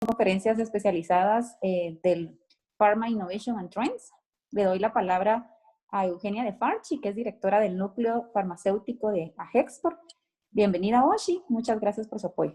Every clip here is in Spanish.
conferencias especializadas del Pharma Innovation and Trends. Le doy la palabra a Eugenia de Farchi, que es directora del núcleo farmacéutico de AGEXPORT. Bienvenida, Oshi. Muchas gracias por su apoyo.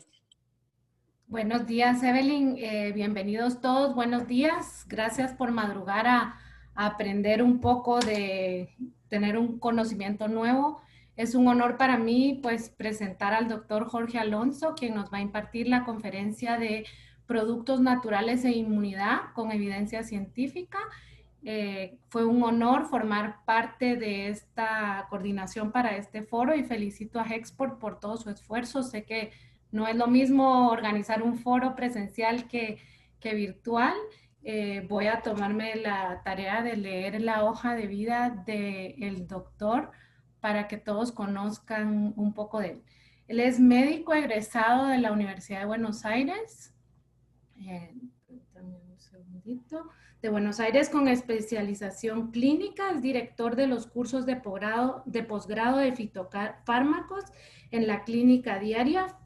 Buenos días, Evelyn. Bienvenidos todos. Buenos días. Gracias por madrugar a aprender un poco, de tener un conocimiento nuevo. Es un honor para mí, pues, presentar al doctor Jorge Alonso, quien nos va a impartir la conferencia de productos naturales e inmunidad con evidencia científica. Fue un honor formar parte de esta coordinación para este foro y felicito a AGEXPORT por todo su esfuerzo. Sé que no es lo mismo organizar un foro presencial que virtual. Voy a tomarme la tarea de leer la hoja de vida del doctor para que todos conozcan un poco de él. Él es médico egresado de la Universidad de Buenos Aires. Dame un segundito. De Buenos Aires, con especialización clínica, es director de los cursos de posgrado de fitofármacos en la clínica diaria,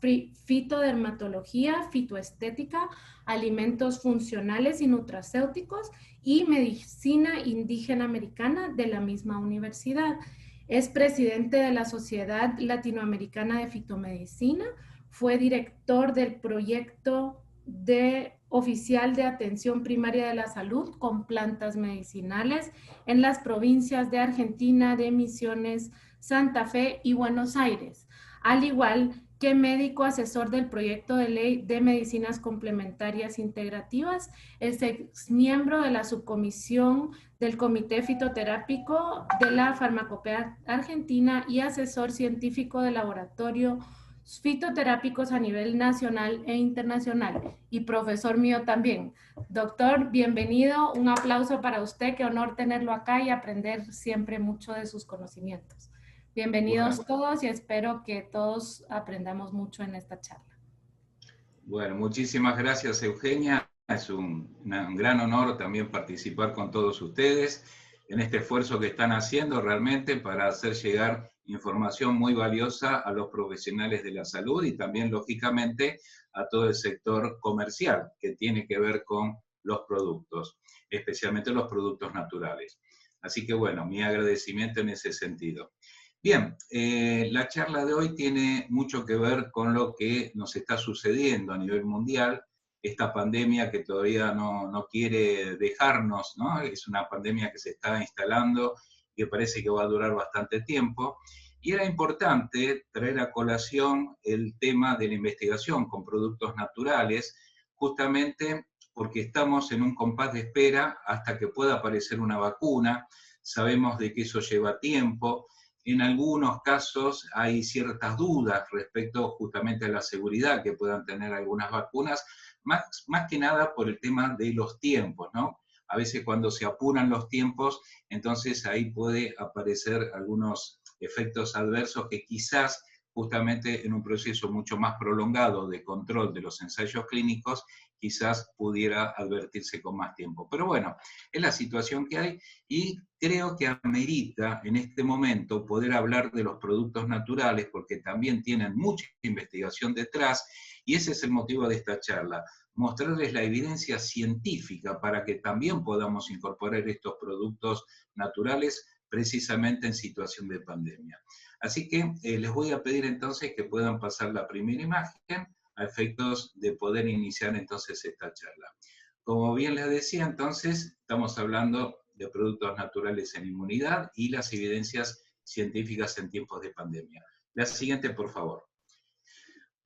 fitodermatología, fitoestética, alimentos funcionales y nutracéuticos y medicina indígena americana de la misma universidad. Es presidente de la Sociedad Latinoamericana de Fitomedicina, fue director del proyecto oficial de atención primaria de la salud con plantas medicinales en las provincias de Argentina, de Misiones, Santa Fe y Buenos Aires, al igual que médico asesor del proyecto de ley de medicinas complementarias integrativas. Es ex miembro de la subcomisión del Comité Fitoterápico de la Farmacopea Argentina y asesor científico del laboratorio fitoterápicos a nivel nacional e internacional, y profesor mío también. Doctor, bienvenido, un aplauso para usted, qué honor tenerlo acá y aprender siempre mucho de sus conocimientos. Bienvenidos todos y espero que todos aprendamos mucho en esta charla. Bueno, muchísimas gracias, Eugenia. Es un gran honor también participar con todos ustedes en este esfuerzo que están haciendo realmente para hacer llegar información muy valiosa a los profesionales de la salud y también, lógicamente, a todo el sector comercial que tiene que ver con los productos, especialmente los productos naturales. Así que, bueno, mi agradecimiento en ese sentido. Bien, la charla de hoy tiene mucho que ver con lo que nos está sucediendo a nivel mundial, esta pandemia que todavía no quiere dejarnos, ¿no? Es una pandemia que se está instalando y que parece que va a durar bastante tiempo. Y era importante traer a colación el tema de la investigación con productos naturales, justamente porque estamos en un compás de espera hasta que pueda aparecer una vacuna. Sabemos de que eso lleva tiempo. En algunos casos hay ciertas dudas respecto justamente a la seguridad que puedan tener algunas vacunas, más que nada por el tema de los tiempos, ¿no? A veces cuando se apuran los tiempos, entonces ahí puede aparecer algunos efectos adversos que quizás justamente en un proceso mucho más prolongado de control de los ensayos clínicos, quizás pudiera advertirse con más tiempo. Pero bueno, es la situación que hay y creo que amerita en este momento poder hablar de los productos naturales porque también tienen mucha investigación detrás y ese es el motivo de esta charla, mostrarles la evidencia científica para que también podamos incorporar estos productos naturales precisamente en situación de pandemia. Así que les voy a pedir entonces que puedan pasar la primera imagen a efectos de poder iniciar entonces esta charla. Como bien les decía, entonces, estamos hablando de productos naturales en inmunidad y las evidencias científicas en tiempos de pandemia. La siguiente, por favor.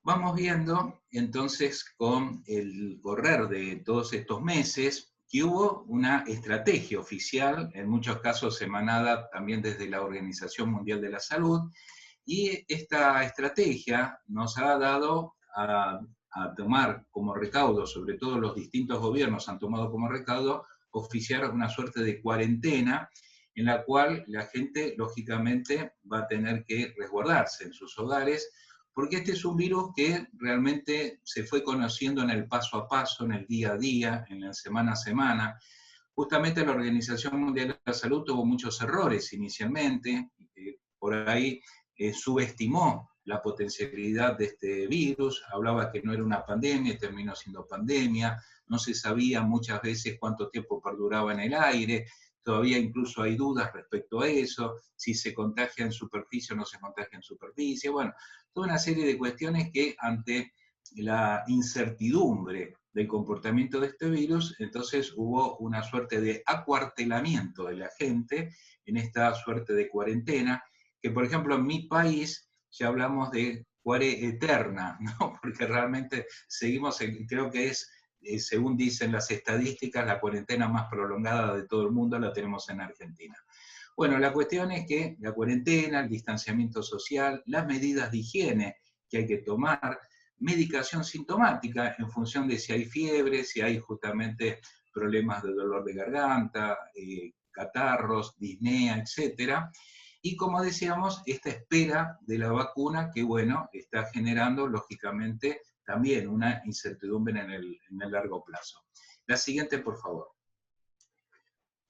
Vamos viendo, entonces, con el correr de todos estos meses, que hubo una estrategia oficial, en muchos casos emanada también desde la Organización Mundial de la Salud, y esta estrategia nos ha dado a tomar como recaudo, sobre todo los distintos gobiernos han tomado como recaudo, oficiar una suerte de cuarentena en la cual la gente, lógicamente, va a tener que resguardarse en sus hogares, porque este es un virus que realmente se fue conociendo en el paso a paso, en el día a día, en la semana a semana. Justamente la Organización Mundial de la Salud tuvo muchos errores inicialmente, por ahí subestimó la potencialidad de este virus, hablaba que no era una pandemia, terminó siendo pandemia, no se sabía muchas veces cuánto tiempo perduraba en el aire, todavía incluso hay dudas respecto a eso, si se contagia en superficie o no se contagia en superficie, bueno, toda una serie de cuestiones que ante la incertidumbre del comportamiento de este virus, entonces hubo una suerte de acuartelamiento de la gente en esta suerte de cuarentena, que por ejemplo en mi país ya hablamos de cuare eterna, ¿no? Porque realmente seguimos, creo que es, según dicen las estadísticas, la cuarentena más prolongada de todo el mundo la tenemos en Argentina. Bueno, la cuestión es que la cuarentena, el distanciamiento social, las medidas de higiene que hay que tomar, medicación sintomática en función de si hay fiebre, si hay justamente problemas de dolor de garganta, catarros, disnea, etc. Y como decíamos, esta espera de la vacuna que, bueno, está generando, lógicamente, también una incertidumbre en el largo plazo. La siguiente, por favor.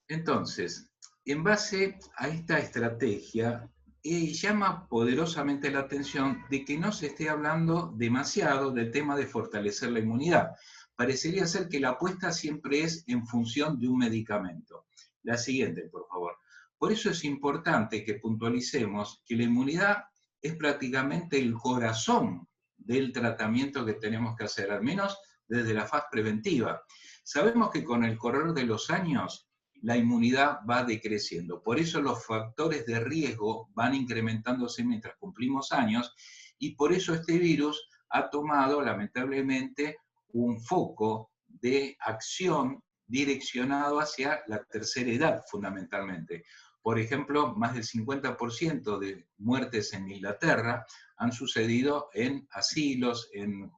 Entonces, en base a esta estrategia, llama poderosamente la atención de que no se esté hablando demasiado del tema de fortalecer la inmunidad. Parecería ser que la apuesta siempre es en función de un medicamento. La siguiente, por favor. Por eso es importante que puntualicemos que la inmunidad es prácticamente el corazón del tratamiento que tenemos que hacer, al menos desde la fase preventiva. Sabemos que con el correr de los años, la inmunidad va decreciendo. Por eso los factores de riesgo van incrementándose mientras cumplimos años, y por eso este virus ha tomado, lamentablemente, un foco de acción direccionado hacia la tercera edad, fundamentalmente. Por ejemplo, más del 50% de muertes en Inglaterra han sucedido en asilos, en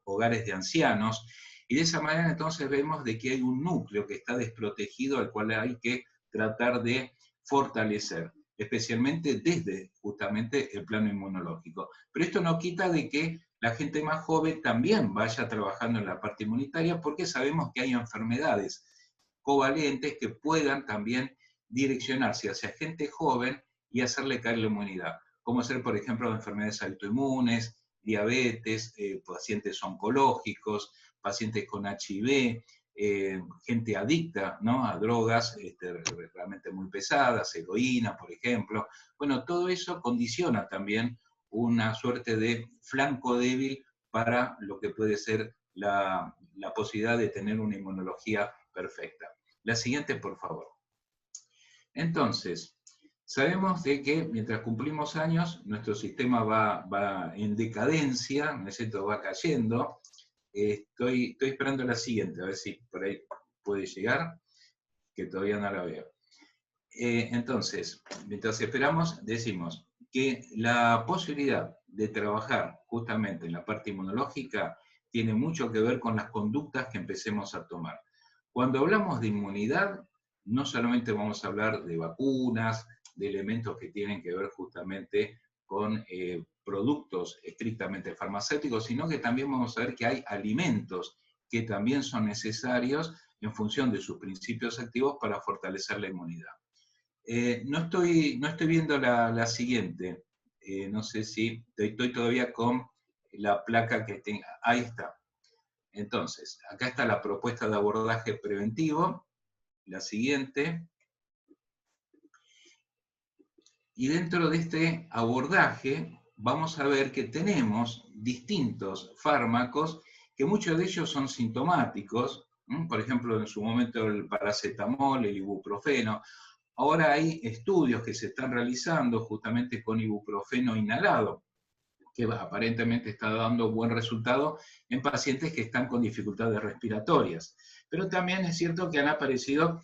hogares de ancianos, y de esa manera entonces vemos de que hay un núcleo que está desprotegido al cual hay que tratar de fortalecer, especialmente desde justamente el plano inmunológico. Pero esto no quita de que la gente más joven también vaya trabajando en la parte inmunitaria, porque sabemos que hay enfermedades covalentes que puedan también direccionarse hacia gente joven y hacerle caer la inmunidad, como ser, por ejemplo, enfermedades autoinmunes, diabetes, pacientes oncológicos, pacientes con HIV, gente adicta, ¿no?, a drogas realmente muy pesadas, heroína, por ejemplo. Bueno, todo eso condiciona también una suerte de flanco débil para lo que puede ser la posibilidad de tener una inmunología perfecta. La siguiente, por favor. Entonces, sabemos de que mientras cumplimos años, nuestro sistema va en decadencia, ¿no es cierto?, va cayendo. Estoy esperando la siguiente, a ver si por ahí puede llegar, que todavía no la veo. Entonces, mientras esperamos, decimos que la posibilidad de trabajar justamente en la parte inmunológica tiene mucho que ver con las conductas que empecemos a tomar. Cuando hablamos de inmunidad, no solamente vamos a hablar de vacunas, de elementos que tienen que ver justamente con productos estrictamente farmacéuticos, sino que también vamos a ver que hay alimentos que también son necesarios en función de sus principios activos para fortalecer la inmunidad. No estoy viendo la siguiente, no sé si estoy todavía con la placa que tenga, ahí está. Entonces, acá está la propuesta de abordaje preventivo, la siguiente. Y dentro de este abordaje vamos a ver que tenemos distintos fármacos, que muchos de ellos son sintomáticos, por ejemplo, en su momento el paracetamol, el ibuprofeno. Ahora hay estudios que se están realizando justamente con ibuprofeno inhalado, que aparentemente está dando buen resultado en pacientes que están con dificultades respiratorias. Pero también es cierto que han aparecido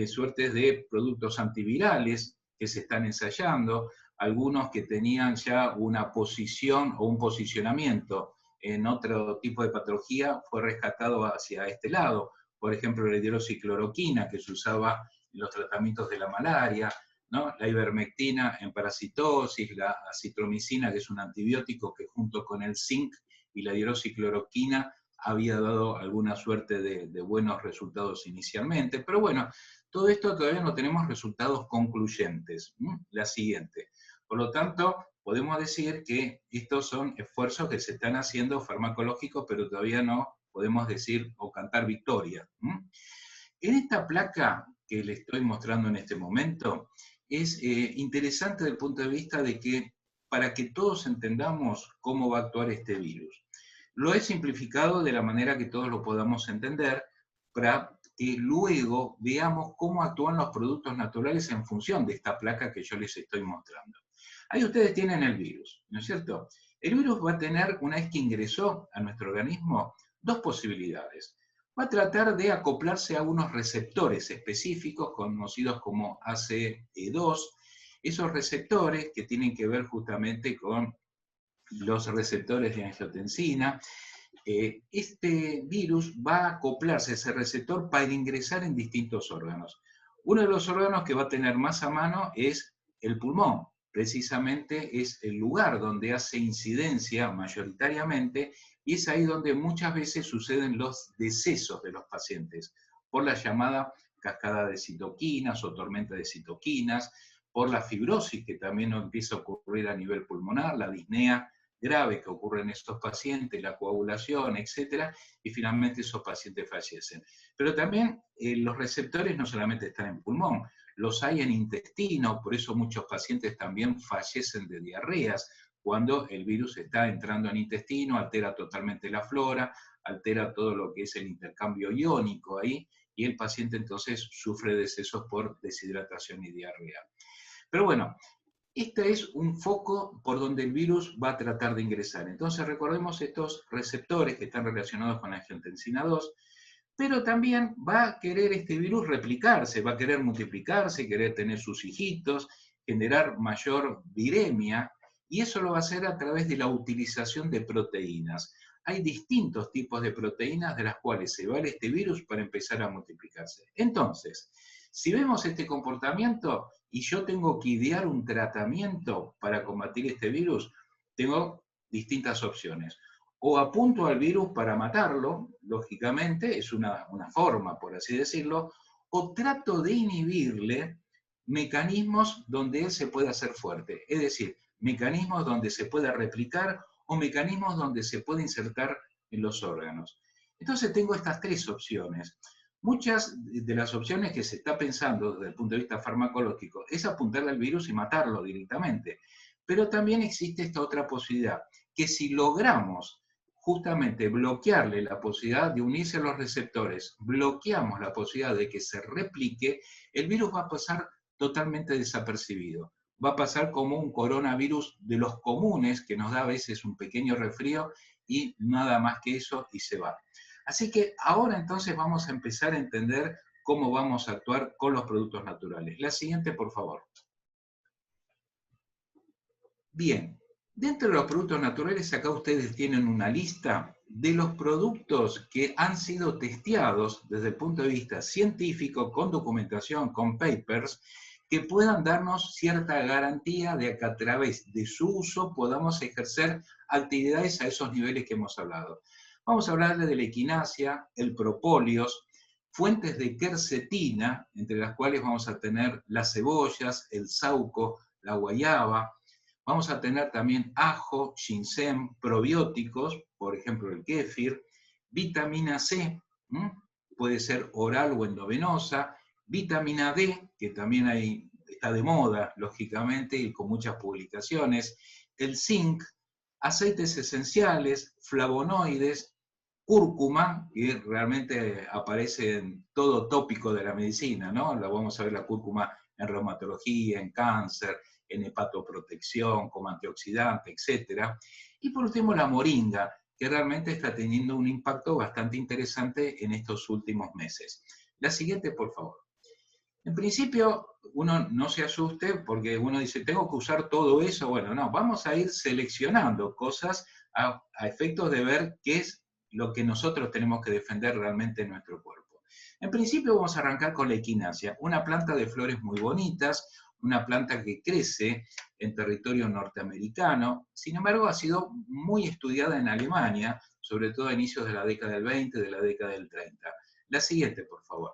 suertes de productos antivirales que se están ensayando, algunos que tenían ya una posición o un posicionamiento en otro tipo de patología fue rescatado hacia este lado. Por ejemplo, la hidroxicloroquina, que se usaba en los tratamientos de la malaria, ¿no?, la ivermectina en parasitosis, la acitromicina, que es un antibiótico que junto con el zinc y la hidroxicloroquina había dado alguna suerte de buenos resultados inicialmente. Pero bueno, todo esto todavía no tenemos resultados concluyentes. La siguiente. Por lo tanto, podemos decir que estos son esfuerzos que se están haciendo farmacológicos, pero todavía no podemos decir o cantar victoria. En esta placa que le estoy mostrando en este momento, es interesante desde el punto de vista de que, para que todos entendamos cómo va a actuar este virus. Lo he simplificado de la manera que todos lo podamos entender, para que luego veamos cómo actúan los productos naturales en función de esta placa que yo les estoy mostrando. Ahí ustedes tienen el virus, ¿no es cierto? El virus va a tener, una vez que ingresó a nuestro organismo, dos posibilidades. Va a tratar de acoplarse a unos receptores específicos conocidos como ACE2, esos receptores que tienen que ver justamente con los receptores de angiotensina. Este virus va a acoplarse a ese receptor para ingresar en distintos órganos. Uno de los órganos que va a tener más a mano es el pulmón. Precisamente es el lugar donde hace incidencia mayoritariamente, y es ahí donde muchas veces suceden los decesos de los pacientes, por la llamada cascada de citoquinas o tormenta de citoquinas, por la fibrosis que también empieza a ocurrir a nivel pulmonar, la disnea grave que ocurre en estos pacientes, la coagulación, etcétera, y finalmente esos pacientes fallecen. Pero también los receptores no solamente están en pulmón, los hay en intestino, por eso muchos pacientes también fallecen de diarreas, cuando el virus está entrando en intestino, altera totalmente la flora, altera todo lo que es el intercambio iónico ahí, y el paciente entonces sufre decesos por deshidratación y diarrea. Pero bueno, este es un foco por donde el virus va a tratar de ingresar. Entonces recordemos estos receptores que están relacionados con la angiotensina 2, pero también va a querer este virus replicarse, va a querer multiplicarse, querer tener sus hijitos, generar mayor viremia, y eso lo va a hacer a través de la utilización de proteínas. Hay distintos tipos de proteínas de las cuales se vale este virus para empezar a multiplicarse. Entonces, si vemos este comportamiento y yo tengo que idear un tratamiento para combatir este virus, tengo distintas opciones. O apunto al virus para matarlo, lógicamente, es una forma, por así decirlo, o trato de inhibirle mecanismos donde él se pueda hacer fuerte, es decir, mecanismos donde se pueda replicar o mecanismos donde se puede insertar en los órganos. Entonces tengo estas tres opciones. Muchas de las opciones que se está pensando desde el punto de vista farmacológico es apuntarle al virus y matarlo directamente. Pero también existe esta otra posibilidad, que si logramos justamente bloquearle la posibilidad de unirse a los receptores, bloqueamos la posibilidad de que se replique, el virus va a pasar totalmente desapercibido. Va a pasar como un coronavirus de los comunes, que nos da a veces un pequeño resfrío y nada más que eso, y se va. Así que ahora entonces vamos a empezar a entender cómo vamos a actuar con los productos naturales. La siguiente, por favor. Bien, dentro de los productos naturales, acá ustedes tienen una lista de los productos que han sido testeados desde el punto de vista científico, con documentación, con papers, que puedan darnos cierta garantía de que a través de su uso podamos ejercer actividades a esos niveles que hemos hablado. Vamos a hablarle de la equinacia, el propóleos, fuentes de quercetina, entre las cuales vamos a tener las cebollas, el sauco, la guayaba. Vamos a tener también ajo, ginseng, probióticos, por ejemplo el kéfir, vitamina C, puede ser oral o endovenosa, vitamina D, que también está de moda, lógicamente, y con muchas publicaciones, el zinc, aceites esenciales, flavonoides, cúrcuma, que realmente aparece en todo tópico de la medicina, ¿no? La vamos a ver la cúrcuma en reumatología, en cáncer, en hepatoprotección, como antioxidante, etc. Y por último la moringa, que realmente está teniendo un impacto bastante interesante en estos últimos meses. La siguiente, por favor. En principio, uno no se asuste porque uno dice, ¿tengo que usar todo eso? Bueno, no, vamos a ir seleccionando cosas a efectos de ver qué es lo que nosotros tenemos que defender realmente en nuestro cuerpo. En principio vamos a arrancar con la equinacia, una planta de flores muy bonitas, una planta que crece en territorio norteamericano, sin embargo ha sido muy estudiada en Alemania, sobre todo a inicios de la década del 20, de la década del 30. La siguiente, por favor.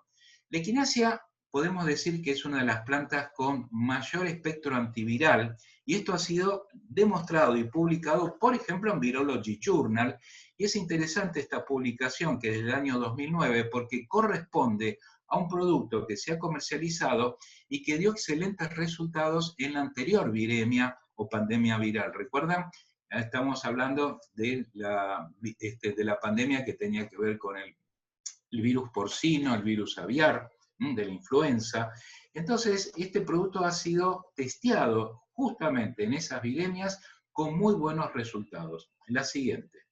La equinacia, podemos decir que es una de las plantas con mayor espectro antiviral, y esto ha sido demostrado y publicado, por ejemplo, en Virology Journal, y es interesante esta publicación que es del año 2009 porque corresponde a un producto que se ha comercializado y que dio excelentes resultados en la anterior viremia o pandemia viral. ¿Recuerdan? Estamos hablando de la pandemia que tenía que ver con el virus porcino, el virus aviar, de la influenza. Entonces, este producto ha sido testeado justamente en esas viremias con muy buenos resultados. La siguiente.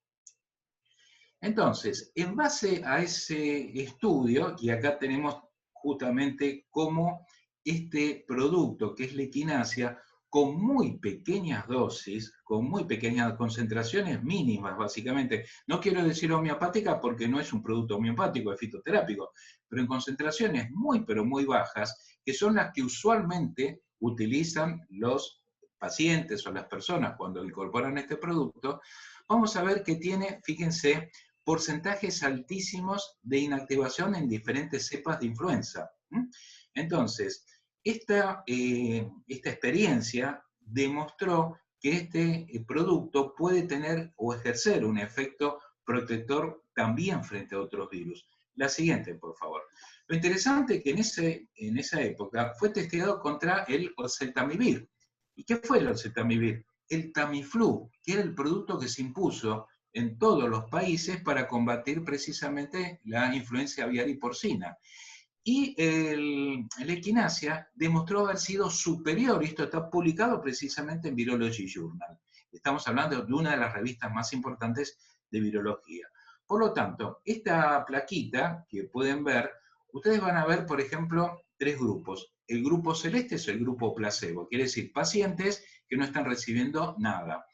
Entonces, en base a ese estudio, y acá tenemos justamente cómo este producto, que es la equinacia, con muy pequeñas dosis, con muy pequeñas concentraciones mínimas, básicamente. No quiero decir homeopática porque no es un producto homeopático, es fitoterápico, pero en concentraciones muy, pero muy bajas, que son las que usualmente utilizan los pacientes o las personas cuando incorporan este producto, vamos a ver que tiene, fíjense, porcentajes altísimos de inactivación en diferentes cepas de influenza. Entonces, esta experiencia demostró que este producto puede tener o ejercer un efecto protector también frente a otros virus. La siguiente, por favor. Lo interesante es que en esa época fue testeado contra el oseltamivir. ¿Y qué fue el oseltamivir? El Tamiflu, que era el producto que se impuso en todos los países para combatir precisamente la influencia aviar y porcina. Y la equinacia demostró haber sido superior, y esto está publicado precisamente en Virology Journal. Estamos hablando de una de las revistas más importantes de virología. Por lo tanto, esta plaquita que pueden ver, ustedes van a ver, por ejemplo, tres grupos. El grupo celeste es el grupo placebo, quiere decir pacientes que no están recibiendo nada.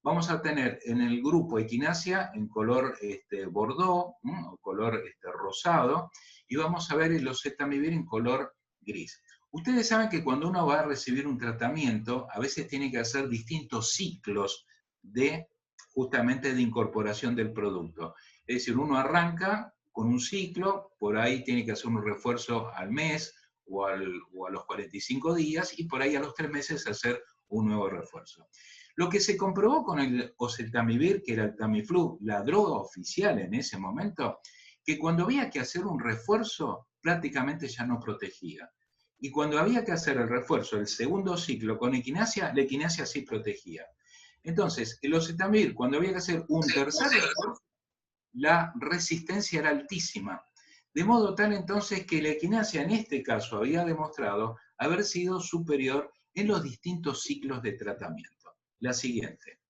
Vamos a tener en el grupo equinacia en color bordeaux, o color rosado, y vamos a ver el oseltamivir en color gris. Ustedes saben que cuando uno va a recibir un tratamiento, a veces tiene que hacer distintos ciclos justamente de incorporación del producto. Es decir, uno arranca con un ciclo, por ahí tiene que hacer un refuerzo al mes o a los 45 días, y por ahí a los 3 meses hacer un nuevo refuerzo. Lo que se comprobó con el oseltamivir, que era el Tamiflu, la droga oficial en ese momento, que cuando había que hacer un refuerzo, prácticamente ya no protegía. Y cuando había que hacer el refuerzo, el segundo ciclo con equinacia, la equinacia sí protegía. Entonces, el oseltamivir, cuando había que hacer un tercer refuerzo, la resistencia era altísima. De modo tal entonces que la equinacia en este caso había demostrado haber sido superior en los distintos ciclos de tratamiento. La siguiente.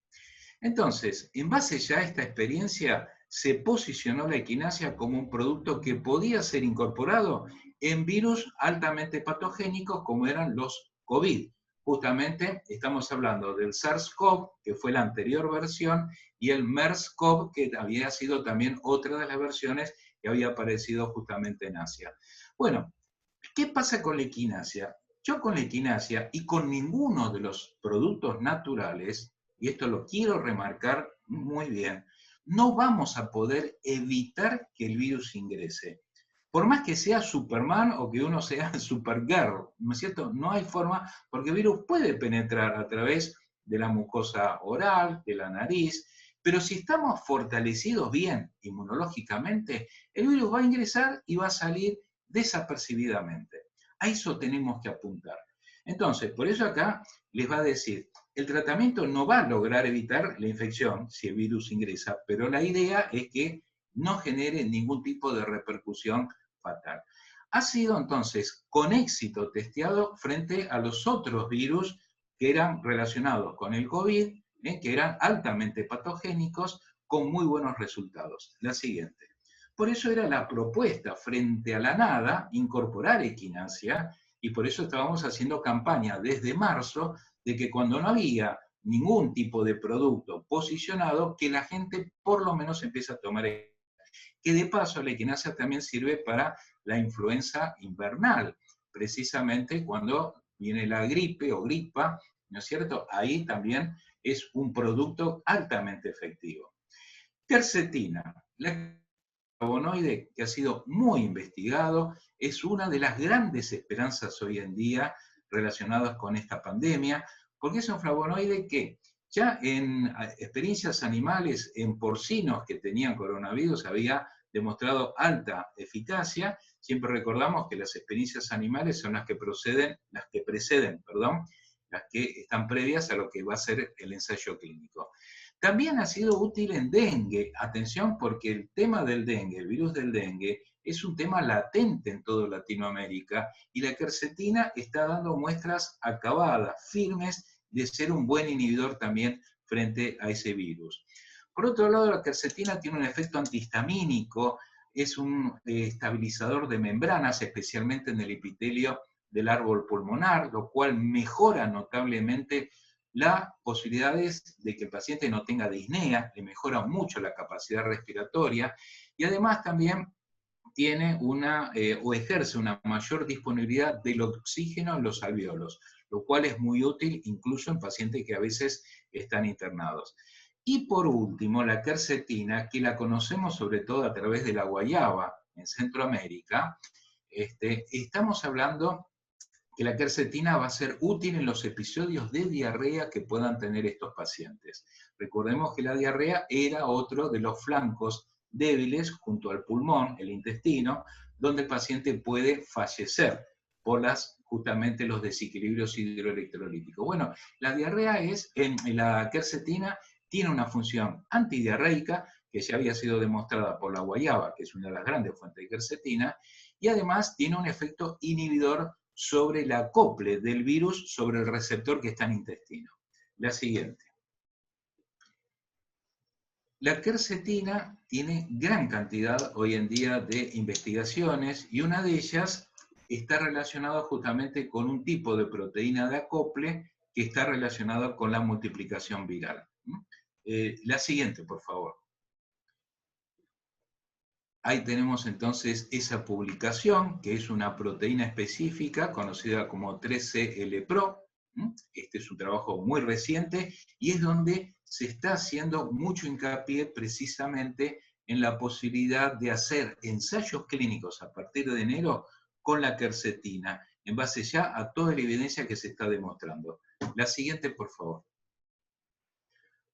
Entonces, en base ya a esta experiencia, se posicionó la equinacia como un producto que podía ser incorporado en virus altamente patogénicos como eran los COVID. Justamente estamos hablando del SARS-CoV, que fue la anterior versión, y el MERS-CoV, que había sido también otra de las versiones que había aparecido justamente en Asia. Bueno, ¿qué pasa con la equinacia? Yo con la equinacia y con ninguno de los productos naturales, y esto lo quiero remarcar muy bien, no vamos a poder evitar que el virus ingrese. Por más que sea Superman o que uno sea Supergirl, ¿no es cierto? No hay forma, porque el virus puede penetrar a través de la mucosa oral, de la nariz, pero si estamos fortalecidos bien inmunológicamente, el virus va a ingresar y va a salir desapercibidamente. A eso tenemos que apuntar. Entonces, por eso acá les va a decir, el tratamiento no va a lograr evitar la infección si el virus ingresa, pero la idea es que no genere ningún tipo de repercusión fatal. Ha sido entonces con éxito testeado frente a los otros virus que eran relacionados con el COVID, que eran altamente patogénicos, con muy buenos resultados. La siguiente. Por eso era la propuesta frente a la nada incorporar equinacia, y por eso estábamos haciendo campaña desde marzo de que cuando no había ningún tipo de producto posicionado, que la gente por lo menos empiece a tomar equinacia. Que de paso la equinacia también sirve para la influenza invernal, precisamente cuando viene la gripe o gripa, ¿no es cierto? Ahí también es un producto altamente efectivo. Quercetina. La flavonoide que ha sido muy investigado, es una de las grandes esperanzas hoy en día relacionadas con esta pandemia, porque es un flavonoide que ya en experiencias animales, en porcinos que tenían coronavirus, había demostrado alta eficacia. Siempre recordamos que las experiencias animales son las que preceden, las que están previas a lo que va a ser el ensayo clínico. También ha sido útil en dengue. Atención, porque el tema del dengue, el virus del dengue, es un tema latente en toda Latinoamérica y la quercetina está dando muestras acabadas, firmes, de ser un buen inhibidor también frente a ese virus. Por otro lado, la quercetina tiene un efecto antihistamínico, es un estabilizador de membranas, especialmente en el epitelio del árbol pulmonar, lo cual mejora notablemente las posibilidades de que el paciente no tenga disnea, le mejora mucho la capacidad respiratoria y además también tiene o ejerce una mayor disponibilidad del oxígeno en los alvéolos, lo cual es muy útil incluso en pacientes que a veces están internados. Y por último, la quercetina, que la conocemos sobre todo a través de la guayaba en Centroamérica, estamos hablando que la quercetina va a ser útil en los episodios de diarrea que puedan tener estos pacientes. Recordemos que la diarrea era otro de los flancos débiles junto al pulmón, el intestino, donde el paciente puede fallecer por justamente los desequilibrios hidroelectrolíticos. Bueno, la quercetina tiene una función antidiarreica, que ya había sido demostrada por la guayaba, que es una de las grandes fuentes de quercetina, y además tiene un efecto inhibidor sobre el acople del virus sobre el receptor que está en el intestino. La siguiente. La quercetina tiene gran cantidad hoy en día de investigaciones y una de ellas está relacionada justamente con un tipo de proteína de acople que está relacionada con la multiplicación viral. La siguiente, por favor. Ahí tenemos entonces esa publicación, que es una proteína específica conocida como 3CL-Pro. Este es un trabajo muy reciente y es donde se está haciendo mucho hincapié precisamente en la posibilidad de hacer ensayos clínicos a partir de enero con la quercetina, en base ya a toda la evidencia que se está demostrando. La siguiente, por favor.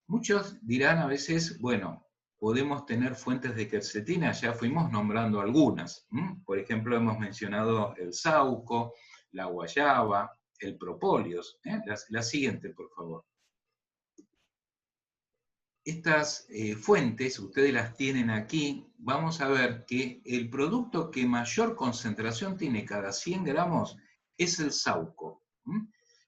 Muchos dirán a veces, bueno, podemos tener fuentes de quercetina, ya fuimos nombrando algunas. Por ejemplo, hemos mencionado el sauco, la guayaba, el propóleos. La siguiente, por favor. Estas fuentes, ustedes las tienen aquí, vamos a ver que el producto que mayor concentración tiene cada 100 gramos es el sauco.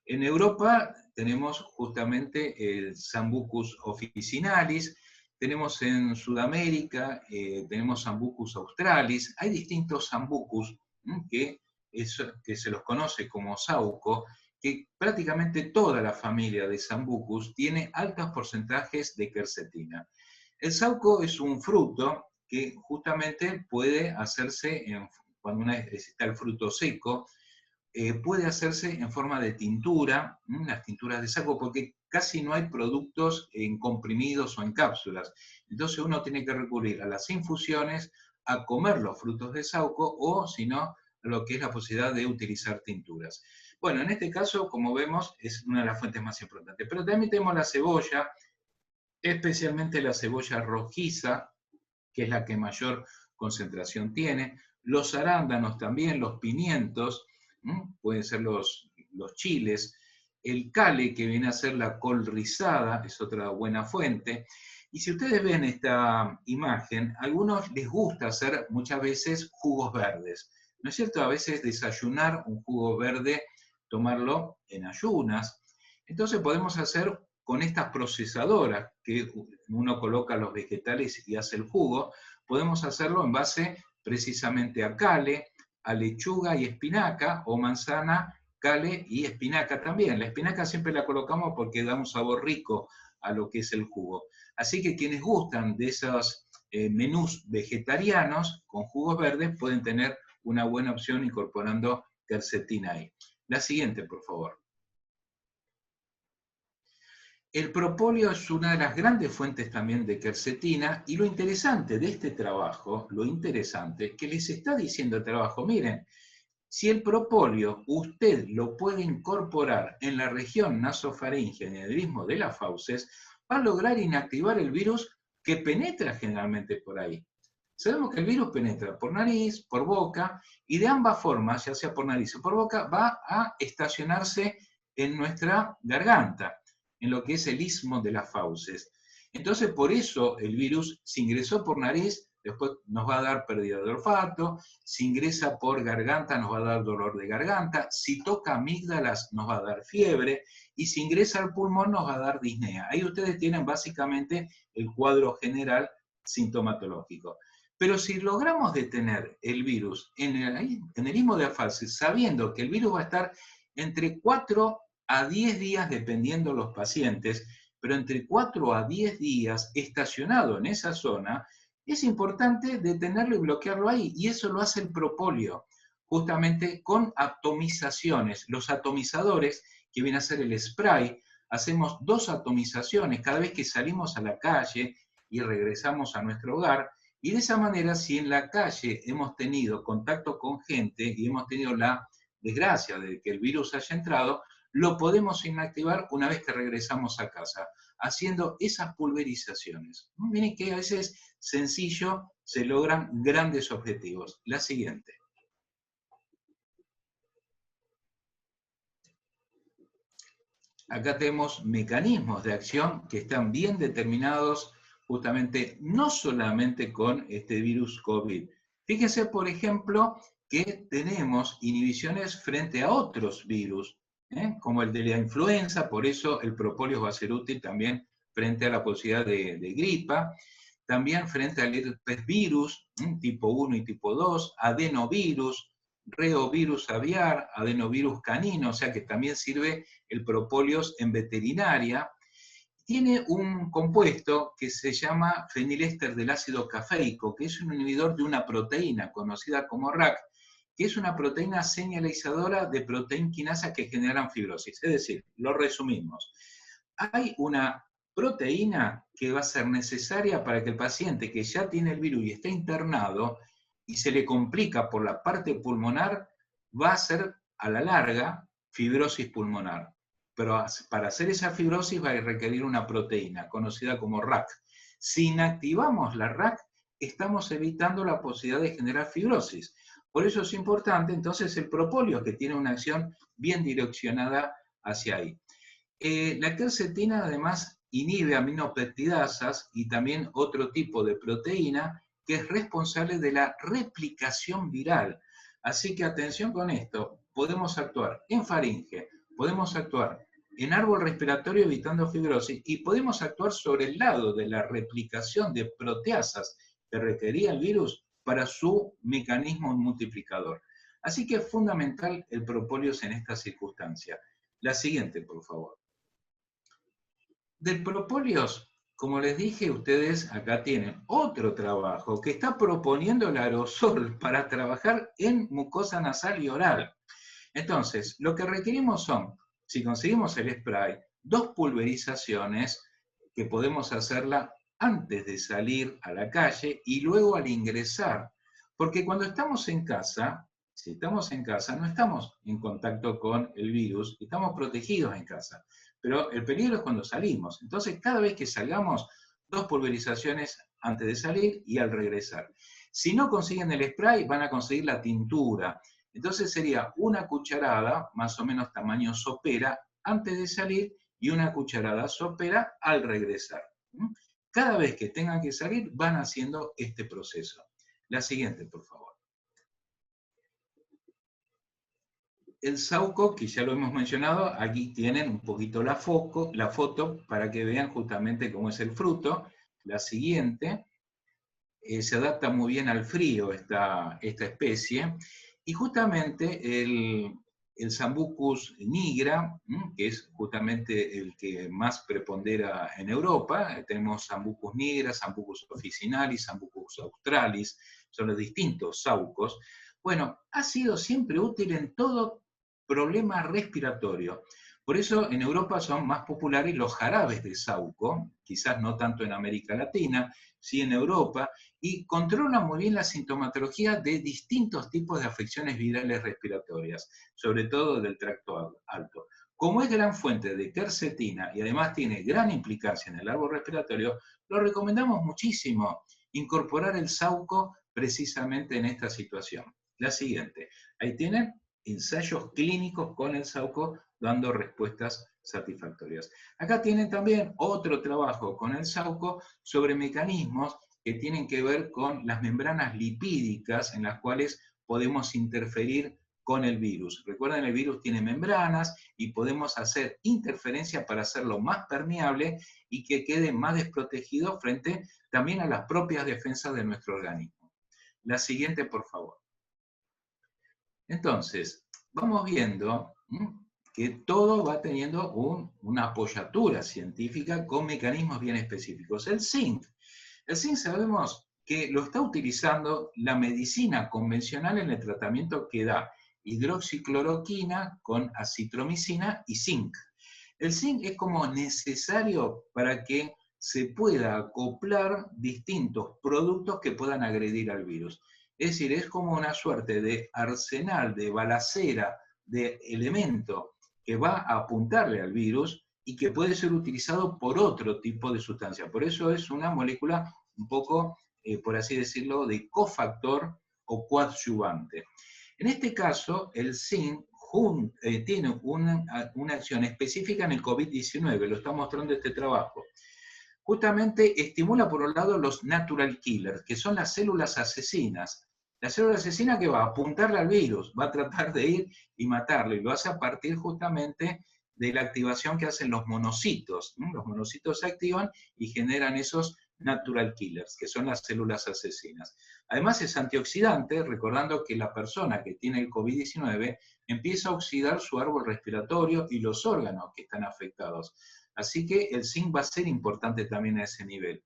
En Europa tenemos justamente el Sambucus officinalis, tenemos en Sudamérica, tenemos Sambucus australis, hay distintos Sambucus que se los conoce como sauco, que prácticamente toda la familia de Sambucus tiene altos porcentajes de quercetina. El sauco es un fruto que justamente puede hacerse, cuando está el fruto seco, puede hacerse en forma de tintura, las tinturas de sauco, porque casi no hay productos en comprimidos o en cápsulas. Entonces uno tiene que recurrir a las infusiones, a comer los frutos de sauco, o si no, a lo que es la posibilidad de utilizar tinturas. Bueno, en este caso, como vemos, es una de las fuentes más importantes. Pero también tenemos la cebolla, especialmente la cebolla rojiza, que es la que mayor concentración tiene. Los arándanos también, los pimientos, pueden ser los chiles. El cale, que viene a ser la col rizada, es otra buena fuente. Y si ustedes ven esta imagen, a algunos les gusta hacer muchas veces jugos verdes. ¿No es cierto? A veces desayunar un jugo verde, tomarlo en ayunas. Entonces podemos hacer con estas procesadoras, que uno coloca los vegetales y hace el jugo, podemos hacerlo en base precisamente a cale, a lechuga y espinaca, o manzana, cale y espinaca también. La espinaca siempre la colocamos porque da un sabor rico a lo que es el jugo. Así que quienes gustan de esos menús vegetarianos con jugos verdes pueden tener una buena opción incorporando quercetina ahí. La siguiente, por favor. El propóleo es una de las grandes fuentes también de quercetina, y lo interesante de este trabajo, lo interesante, que les está diciendo el trabajo, miren, si el propóleo usted lo puede incorporar en la región nasofaringea en el aneurisma de las fauces, va a lograr inactivar el virus que penetra generalmente por ahí. Sabemos que el virus penetra por nariz, por boca, y de ambas formas, ya sea por nariz o por boca, va a estacionarse en nuestra garganta, en lo que es el istmo de las fauces. Entonces, por eso el virus, si ingresó por nariz, después nos va a dar pérdida de olfato, si ingresa por garganta nos va a dar dolor de garganta, si toca amígdalas nos va a dar fiebre, y si ingresa al pulmón nos va a dar disnea. Ahí ustedes tienen básicamente el cuadro general sintomatológico. Pero si logramos detener el virus en el istmo de las fauces, sabiendo que el virus va a estar entre 4 a 10 días, dependiendo de los pacientes, pero entre 4 a 10 días estacionado en esa zona, es importante detenerlo y bloquearlo ahí, y eso lo hace el propóleo, justamente con atomizaciones. Los atomizadores, que viene a ser el spray, hacemos 2 atomizaciones cada vez que salimos a la calle y regresamos a nuestro hogar, y de esa manera, si en la calle hemos tenido contacto con gente y hemos tenido la desgracia de que el virus haya entrado, lo podemos inactivar una vez que regresamos a casa, haciendo esas pulverizaciones. Miren que a veces sencillo se logran grandes objetivos. La siguiente. Acá tenemos mecanismos de acción que están bien determinados justamente no solamente con este virus COVID. Fíjense, por ejemplo, que tenemos inhibiciones frente a otros virus, como el de la influenza, por eso el propóleo va a ser útil también frente a la posibilidad de gripa, también frente al herpes virus, tipo 1 y tipo 2, adenovirus, reovirus aviar, adenovirus canino, o sea que también sirve el propóleo en veterinaria. Tiene un compuesto que se llama feniléster del ácido cafeico, que es un inhibidor de una proteína conocida como RAC, que es una proteína señalizadora de proteína quinasa que generan fibrosis. Es decir, lo resumimos. Hay una proteína que va a ser necesaria para que el paciente que ya tiene el virus y está internado y se le complica por la parte pulmonar, va a ser a la larga fibrosis pulmonar. Pero para hacer esa fibrosis va a requerir una proteína conocida como RAC. Si inactivamos la RAC, estamos evitando la posibilidad de generar fibrosis. Por eso es importante entonces el propóleo, que tiene una acción bien direccionada hacia ahí. La quercetina además inhibe aminopeptidasas y también otro tipo de proteína que es responsable de la replicación viral. Así que atención con esto, podemos actuar en faringe, podemos actuar en árbol respiratorio evitando fibrosis y podemos actuar sobre el lado de la replicación de proteasas que requería el virus para su mecanismo multiplicador. Así que es fundamental el propóleo en esta circunstancia. La siguiente, por favor. Del propóleo, como les dije, ustedes acá tienen otro trabajo que está proponiendo el aerosol para trabajar en mucosa nasal y oral. Entonces, lo que requerimos son, si conseguimos el spray, 2 pulverizaciones que podemos hacerla antes de salir a la calle y luego al ingresar. Porque cuando estamos en casa, si estamos en casa, no estamos en contacto con el virus, estamos protegidos en casa. Pero el peligro es cuando salimos. Entonces, cada vez que salgamos, 2 pulverizaciones antes de salir y al regresar. Si no consiguen el spray, van a conseguir la tintura. Entonces sería una cucharada, más o menos tamaño sopera, antes de salir y una cucharada sopera al regresar. Cada vez que tengan que salir, van haciendo este proceso. La siguiente, por favor. El saúco, que ya lo hemos mencionado, aquí tienen un poquito la foto para que vean justamente cómo es el fruto. La siguiente, se adapta muy bien al frío esta especie, y justamente el Sambucus nigra, que es justamente el que más prepondera en Europa, tenemos Sambucus nigra, Sambucus officinalis, Sambucus australis, son los distintos saúcos. Bueno, ha sido siempre útil en todo problema respiratorio. Por eso en Europa son más populares los jarabes de saúco, quizás no tanto en América Latina, sí en Europa, y controlan muy bien la sintomatología de distintos tipos de afecciones virales respiratorias, sobre todo del tracto alto. Como es gran fuente de quercetina y además tiene gran implicancia en el árbol respiratorio, lo recomendamos muchísimo incorporar el saúco precisamente en esta situación. La siguiente, ahí tienen ensayos clínicos con el saúco dando respuestas satisfactorias. Acá tienen también otro trabajo con el saúco sobre mecanismos que tienen que ver con las membranas lipídicas en las cuales podemos interferir con el virus. Recuerden, el virus tiene membranas y podemos hacer interferencia para hacerlo más permeable y que quede más desprotegido frente también a las propias defensas de nuestro organismo. La siguiente, por favor. Entonces, vamos viendo que todo va teniendo una apoyatura científica con mecanismos bien específicos. El zinc sabemos que lo está utilizando la medicina convencional en el tratamiento que da hidroxicloroquina con acitromicina y zinc. El zinc es como necesario para que se pueda acoplar distintos productos que puedan agredir al virus. Es decir, es como una suerte de arsenal, de balacera, de elemento que va a apuntarle al virus y que puede ser utilizado por otro tipo de sustancia. Por eso es una molécula un poco, por así decirlo, de cofactor o coadyuvante. En este caso, el zinc tiene una acción específica en el COVID-19, lo está mostrando este trabajo. Justamente estimula por un lado los natural killers, que son las células asesinas. La célula asesina que va a apuntarle al virus, va a tratar de ir y matarlo, y lo hace a partir justamente de la activación que hacen los monocitos. Los monocitos se activan y generan esos natural killers, que son las células asesinas. Además es antioxidante, recordando que la persona que tiene el COVID-19 empieza a oxidar su árbol respiratorio y los órganos que están afectados. Así que el zinc va a ser importante también a ese nivel.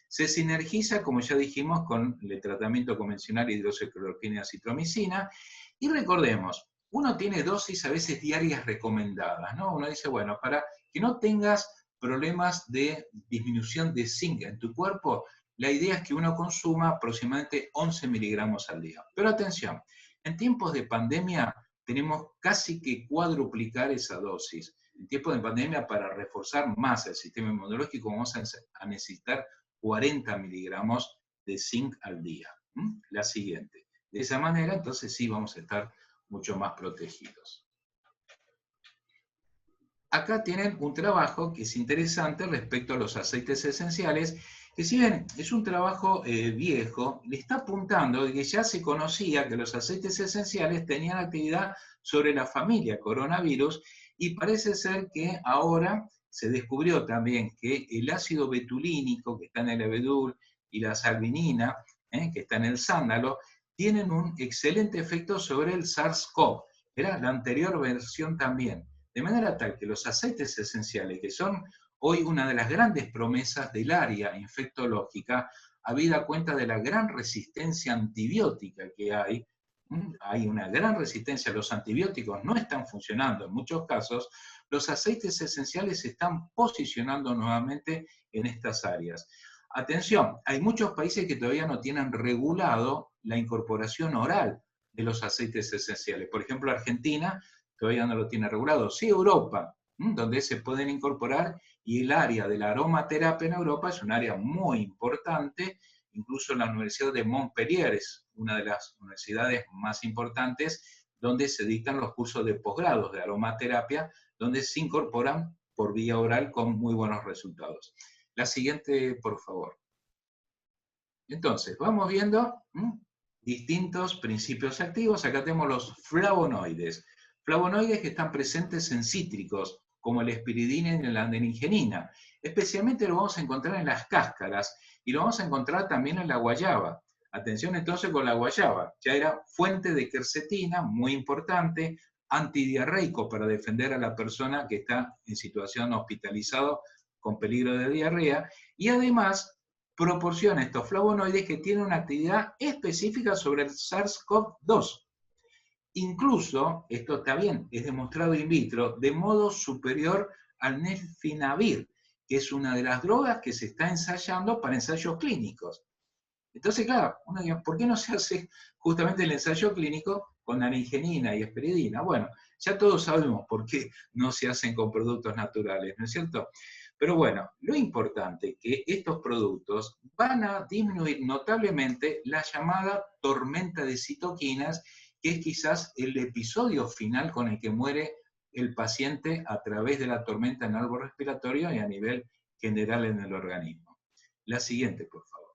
Se sinergiza, como ya dijimos, con el tratamiento convencional hidroxicloroquina y acitromicina. Y recordemos, uno tiene dosis a veces diarias recomendadas, ¿no? Uno dice, bueno, para que no tengas problemas de disminución de zinc en tu cuerpo, la idea es que uno consuma aproximadamente 11 miligramos al día. Pero atención, en tiempos de pandemia tenemos casi que cuadruplicar esa dosis. En tiempos de pandemia, para reforzar más el sistema inmunológico, vamos a necesitar 40 miligramos de zinc al día. La siguiente. De esa manera, entonces sí vamos a estar mucho más protegidos. Acá tienen un trabajo que es interesante respecto a los aceites esenciales, que si bien es un trabajo viejo, le está apuntando de que ya se conocía que los aceites esenciales tenían actividad sobre la familia coronavirus, y parece ser que ahora se descubrió también que el ácido betulínico, que está en el abedul, y la salvinina, que está en el sándalo, tienen un excelente efecto sobre el SARS-CoV. Era la anterior versión también. De manera tal que los aceites esenciales, que son hoy una de las grandes promesas del área infectológica, habida cuenta de la gran resistencia antibiótica que hay una gran resistencia, los antibióticos no están funcionando en muchos casos, los aceites esenciales se están posicionando nuevamente en estas áreas. Atención, hay muchos países que todavía no tienen regulado la incorporación oral de los aceites esenciales. Por ejemplo, Argentina todavía no lo tiene regulado. Sí, Europa, donde se pueden incorporar, y el área de la aromaterapia en Europa es un área muy importante. Incluso la Universidad de Montpellier es una de las universidades más importantes donde se dictan los cursos de posgrados de aromaterapia, donde se incorporan por vía oral con muy buenos resultados. La siguiente, por favor. Entonces, vamos viendo distintos principios activos. Acá tenemos los flavonoides. Flavonoides que están presentes en cítricos, como la espiridina y la adeningenina. Especialmente lo vamos a encontrar en las cáscaras, y lo vamos a encontrar también en la guayaba. Atención entonces con la guayaba, ya era fuente de quercetina, muy importante, antidiarreico para defender a la persona que está en situación hospitalizada con peligro de diarrea, y además proporciona estos flavonoides que tienen una actividad específica sobre el SARS-CoV-2. incluso, esto está bien, es demostrado in vitro, de modo superior al nelfinavir, que es una de las drogas que se está ensayando para ensayos clínicos. Entonces, claro, uno dice, ¿por qué no se hace justamente el ensayo clínico con naringenina y esperidina? Bueno, ya todos sabemos por qué no se hacen con productos naturales, ¿no es cierto? Pero bueno, lo importante es que estos productos van a disminuir notablemente la llamada tormenta de citoquinas, que es quizás el episodio final con el que muere el paciente a través de la tormenta en algo respiratorio y a nivel general en el organismo. La siguiente, por favor.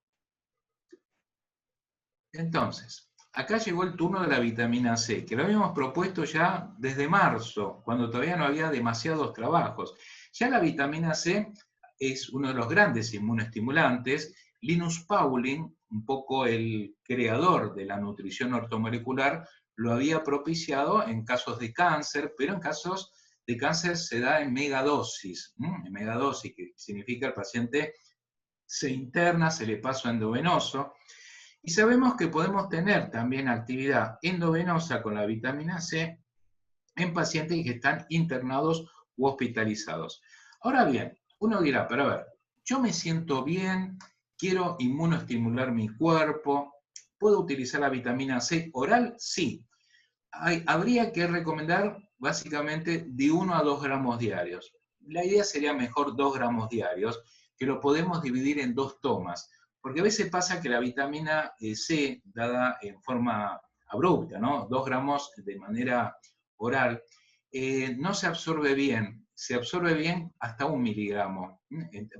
Entonces, acá llegó el turno de la vitamina C, que lo habíamos propuesto ya desde marzo, cuando todavía no había demasiados trabajos. Ya la vitamina C es uno de los grandes inmunoestimulantes. Linus Pauling, un poco el creador de la nutrición ortomolecular, lo había propiciado en casos de cáncer, pero en casos de cáncer se da en megadosis. En megadosis, que significa el paciente se interna, se le pasa endovenoso. Y sabemos que podemos tener también actividad endovenosa con la vitamina C en pacientes que están internados u hospitalizados. Ahora bien, uno dirá, pero a ver, yo me siento bien, quiero inmunoestimular mi cuerpo, ¿puedo utilizar la vitamina C oral? Sí. Habría que recomendar básicamente de 1 a 2 gramos diarios. La idea sería mejor 2 gramos diarios, que lo podemos dividir en 2 tomas. Porque a veces pasa que la vitamina C, dada en forma abrupta, ¿no? 2 gramos de manera oral, no se absorbe bien. Se absorbe bien hasta 1 miligramo,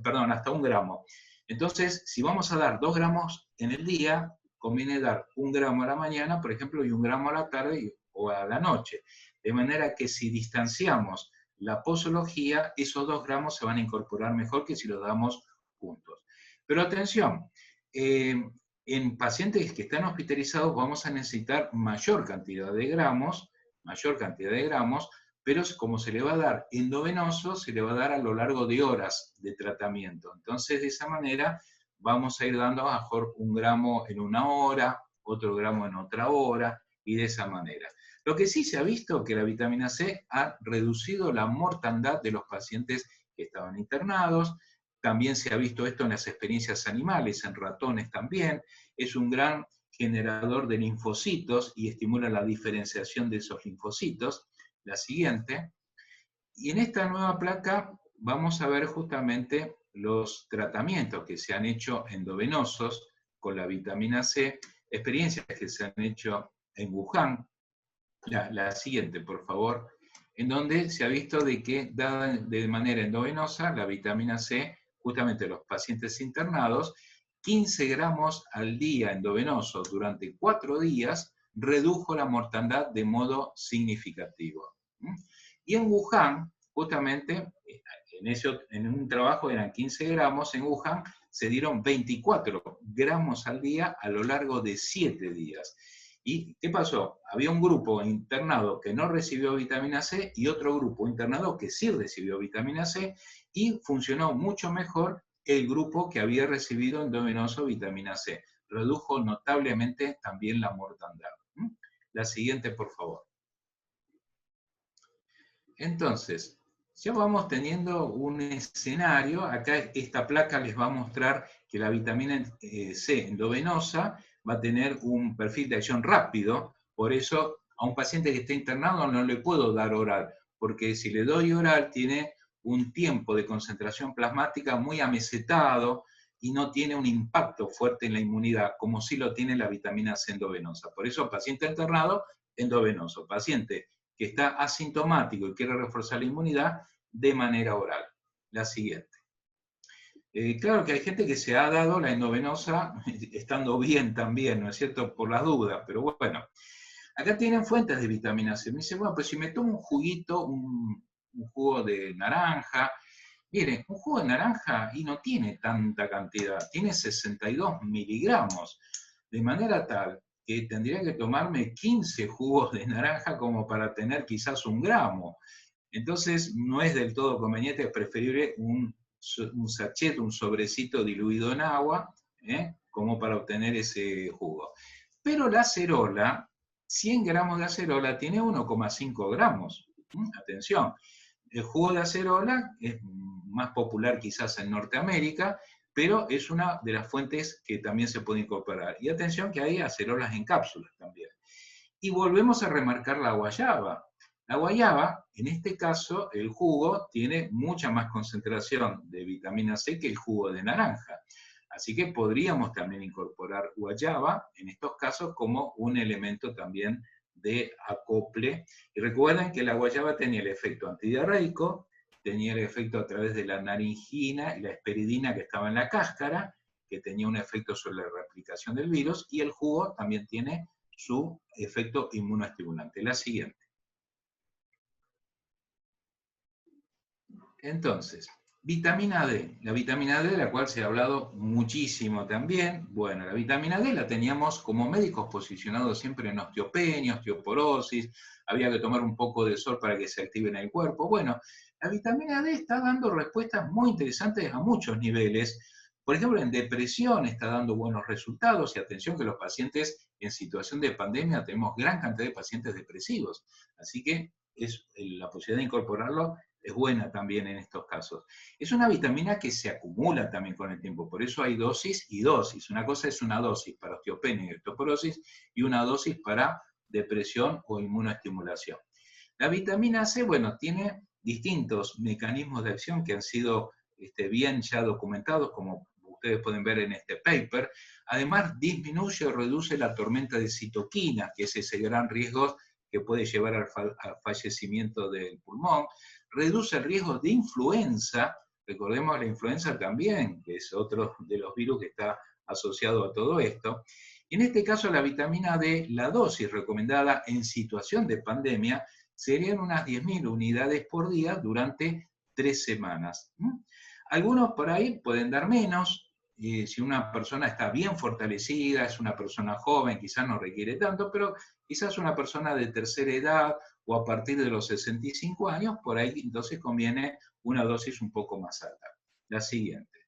perdón, hasta 1 gramo. Entonces, si vamos a dar 2 gramos en el día, conviene dar 1 gramo a la mañana, por ejemplo, y 1 gramo a la tarde o a la noche. De manera que si distanciamos la posología, esos 2 gramos se van a incorporar mejor que si los damos juntos. Pero atención, en pacientes que están hospitalizados vamos a necesitar mayor cantidad de gramos, pero como se le va a dar endovenoso, se le va a dar a lo largo de horas de tratamiento. Entonces, de esa manera, vamos a ir dando a lo mejor 1 gramo en 1 hora, otro gramo en otra hora, y de esa manera. Lo que sí se ha visto es que la vitamina C ha reducido la mortandad de los pacientes que estaban internados. También se ha visto esto en las experiencias animales, en ratones también. Es un gran generador de linfocitos y estimula la diferenciación de esos linfocitos. La siguiente. Y en esta nueva placa vamos a ver justamente los tratamientos que se han hecho endovenosos con la vitamina C, experiencias que se han hecho en Wuhan. La siguiente, por favor, en donde se ha visto de que, dada de manera endovenosa, la vitamina C, justamente los pacientes internados, 15 gramos al día endovenoso durante 4 días, redujo la mortandad de modo significativo. Y en Wuhan, justamente, en un trabajo eran 15 gramos, en Wuhan se dieron 24 gramos al día a lo largo de 7 días. ¿Y qué pasó? Había un grupo internado que no recibió vitamina C y otro grupo internado que sí recibió vitamina C, y funcionó mucho mejor el grupo que había recibido endovenoso vitamina C. Redujo notablemente también la mortandad. La siguiente, por favor. Entonces, ya vamos teniendo un escenario. Acá esta placa les va a mostrar que la vitamina C endovenosa va a tener un perfil de acción rápido. Por eso, a un paciente que esté internado no le puedo dar oral, porque si le doy oral tiene un tiempo de concentración plasmática muy amesetado y no tiene un impacto fuerte en la inmunidad, como sí lo tiene la vitamina C endovenosa. Por eso, paciente internado, endovenoso. Paciente que está asintomático y quiere reforzar la inmunidad, de manera oral. La siguiente. Claro que hay gente que se ha dado la endovenosa estando bien también, ¿no es cierto? Por las dudas, pero bueno. Acá tienen fuentes de vitamina C. Me dice, bueno, pues si me tomo un juguito, un jugo de naranja, miren, un jugo de naranja y no tiene tanta cantidad, tiene 62 miligramos, de manera tal que tendría que tomarme 15 jugos de naranja como para tener quizás 1 gramo. Entonces no es del todo conveniente, es preferible un sachet, un sobrecito diluido en agua, como para obtener ese jugo. Pero la acerola 100 gramos de acerola tiene 1,5 gramos. Atención, el jugo de acerola es más popular quizás en Norteamérica, pero es una de las fuentes que también se puede incorporar. Y atención que hay acerolas en cápsulas también. Y volvemos a remarcar la guayaba. La guayaba, en este caso, el jugo tiene mucha más concentración de vitamina C que el jugo de naranja. Así que podríamos también incorporar guayaba, en estos casos, como un elemento también de acople. Y recuerden que la guayaba tenía el efecto antidiarreico, tenía el efecto a través de la naringina y la esperidina que estaba en la cáscara, que tenía un efecto sobre la replicación del virus, y el jugo también tiene su efecto inmunoestimulante. La siguiente. Entonces, vitamina D. La vitamina D, de la cual se ha hablado muchísimo también. Bueno, la vitamina D la teníamos como médicos posicionados siempre en osteopenia, osteoporosis, había que tomar un poco de sol para que se active en el cuerpo. Bueno, la vitamina D está dando respuestas muy interesantes a muchos niveles. Por ejemplo, en depresión está dando buenos resultados, y atención que los pacientes en situación de pandemia tenemos gran cantidad de pacientes depresivos, así que la posibilidad de incorporarlo es buena también en estos casos. Es una vitamina que se acumula también con el tiempo, por eso hay dosis y dosis. Una cosa es una dosis para osteopenia y osteoporosis y una dosis para depresión o inmunoestimulación. La vitamina C, bueno, tiene distintos mecanismos de acción que han sido bien ya documentados, como ustedes pueden ver en este paper. Además, disminuye o reduce la tormenta de citoquinas, que es ese gran riesgo que puede llevar al fallecimiento del pulmón. Reduce el riesgo de influenza, recordemos la influenza también, que es otro de los virus que está asociado a todo esto. Y en este caso la vitamina D, la dosis recomendada en situación de pandemia serían unas 10.000 unidades por día durante 3 semanas. Algunos por ahí pueden dar menos, si una persona está bien fortalecida, es una persona joven, quizás no requiere tanto, pero quizás una persona de tercera edad o a partir de los 65 años, por ahí entonces conviene una dosis un poco más alta. La siguiente.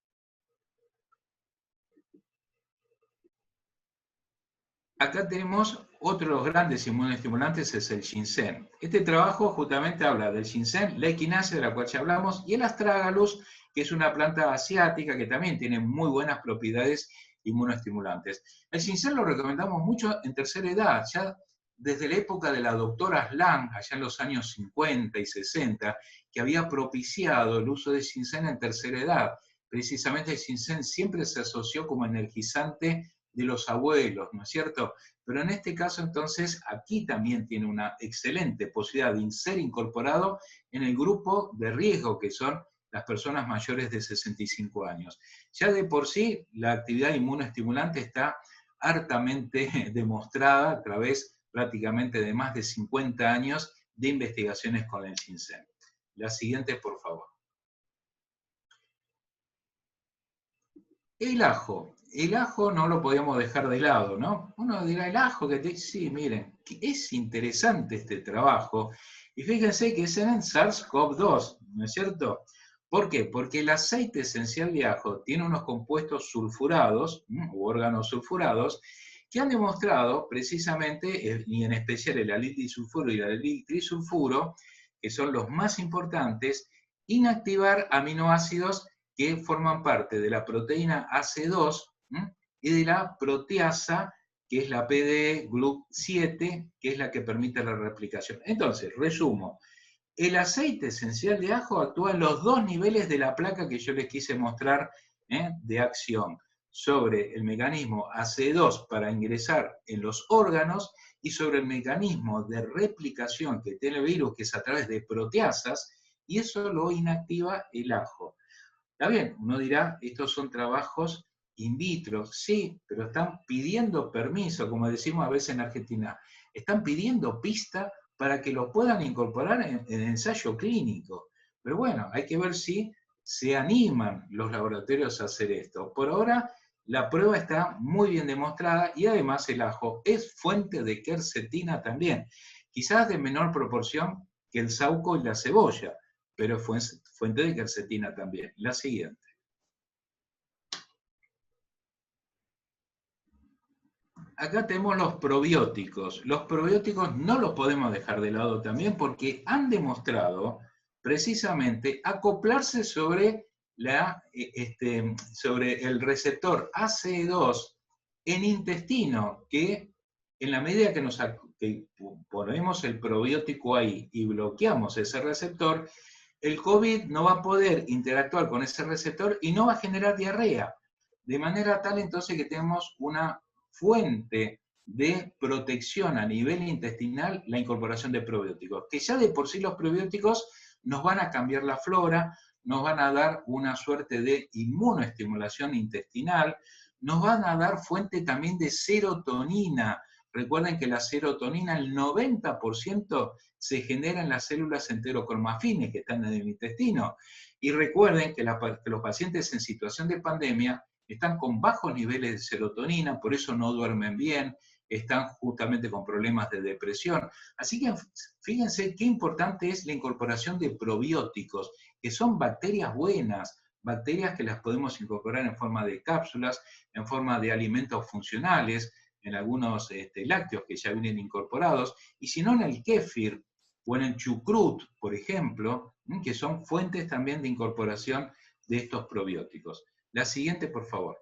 Acá tenemos otro de los grandes inmunoestimulantes, es el ginseng. Este trabajo justamente habla del ginseng, la equinacia de la cual ya hablamos, y el astragalus, que es una planta asiática que también tiene muy buenas propiedades inmunoestimulantes. El ginseng lo recomendamos mucho en tercera edad, ya desde la época de la doctora Slang, allá en los años 50 y 60, que había propiciado el uso de ginseng en tercera edad. Precisamente el ginseng siempre se asoció como energizante de los abuelos, ¿no es cierto? Pero en este caso, entonces, aquí también tiene una excelente posibilidad de ser incorporado en el grupo de riesgo, que son las personas mayores de 65 años. Ya de por sí, la actividad inmunoestimulante está hartamente demostrada a través prácticamente de más de 50 años de investigaciones con el ginseng. La siguiente, por favor. El ajo no lo podíamos dejar de lado, ¿no? Uno dirá, el ajo, sí, miren, es interesante este trabajo, y fíjense que es en SARS-CoV-2, ¿no es cierto? ¿Por qué? Porque el aceite esencial de ajo tiene unos compuestos sulfurados, u órganos sulfurados, que han demostrado precisamente, y en especial el alildisulfuro y el aliltrisulfuro, que son los más importantes, inactivar aminoácidos que forman parte de la proteína AC2 y de la proteasa, que es la PDE-GLUT7, que es la que permite la replicación. Entonces, resumo, el aceite esencial de ajo actúa en los dos niveles de la placa que yo les quise mostrar de acción, sobre el mecanismo AC2 para ingresar en los órganos y sobre el mecanismo de replicación que tiene el virus, que es a través de proteasas, y eso lo inactiva el ajo. Está bien, uno dirá, estos son trabajos in vitro, sí, pero están pidiendo permiso, como decimos a veces en Argentina, están pidiendo pista para que lo puedan incorporar en ensayo clínico. Pero bueno, hay que ver si se animan los laboratorios a hacer esto. Por ahora, la prueba está muy bien demostrada y además el ajo es fuente de quercetina también, quizás de menor proporción que el sauco y la cebolla, pero fuente de quercetina también. La siguiente. acá tenemos los probióticos. Los probióticos no los podemos dejar de lado también porque han demostrado precisamente acoplarse sobre, sobre el receptor ACE2 en intestino, que en la medida que ponemos el probiótico ahí y bloqueamos ese receptor, el COVID no va a poder interactuar con ese receptor y no va a generar diarrea. De manera tal entonces que tenemos una fuente de protección a nivel intestinal, la incorporación de probióticos, que ya de por sí los probióticos nos van a cambiar la flora, nos van a dar una suerte de inmunoestimulación intestinal, nos van a dar fuente también de serotonina. Recuerden que la serotonina, el 90% se genera en las células enterocromafines que están en el intestino. Y recuerden que los pacientes en situación de pandemia están con bajos niveles de serotonina, por eso no duermen bien, están justamente con problemas de depresión. Así que fíjense qué importante es la incorporación de probióticos, que son bacterias buenas, bacterias que las podemos incorporar en forma de cápsulas, en forma de alimentos funcionales, en algunos lácteos que ya vienen incorporados, y si no en el kéfir o en el chucrut, por ejemplo, que son fuentes también de incorporación de estos probióticos. La siguiente, por favor.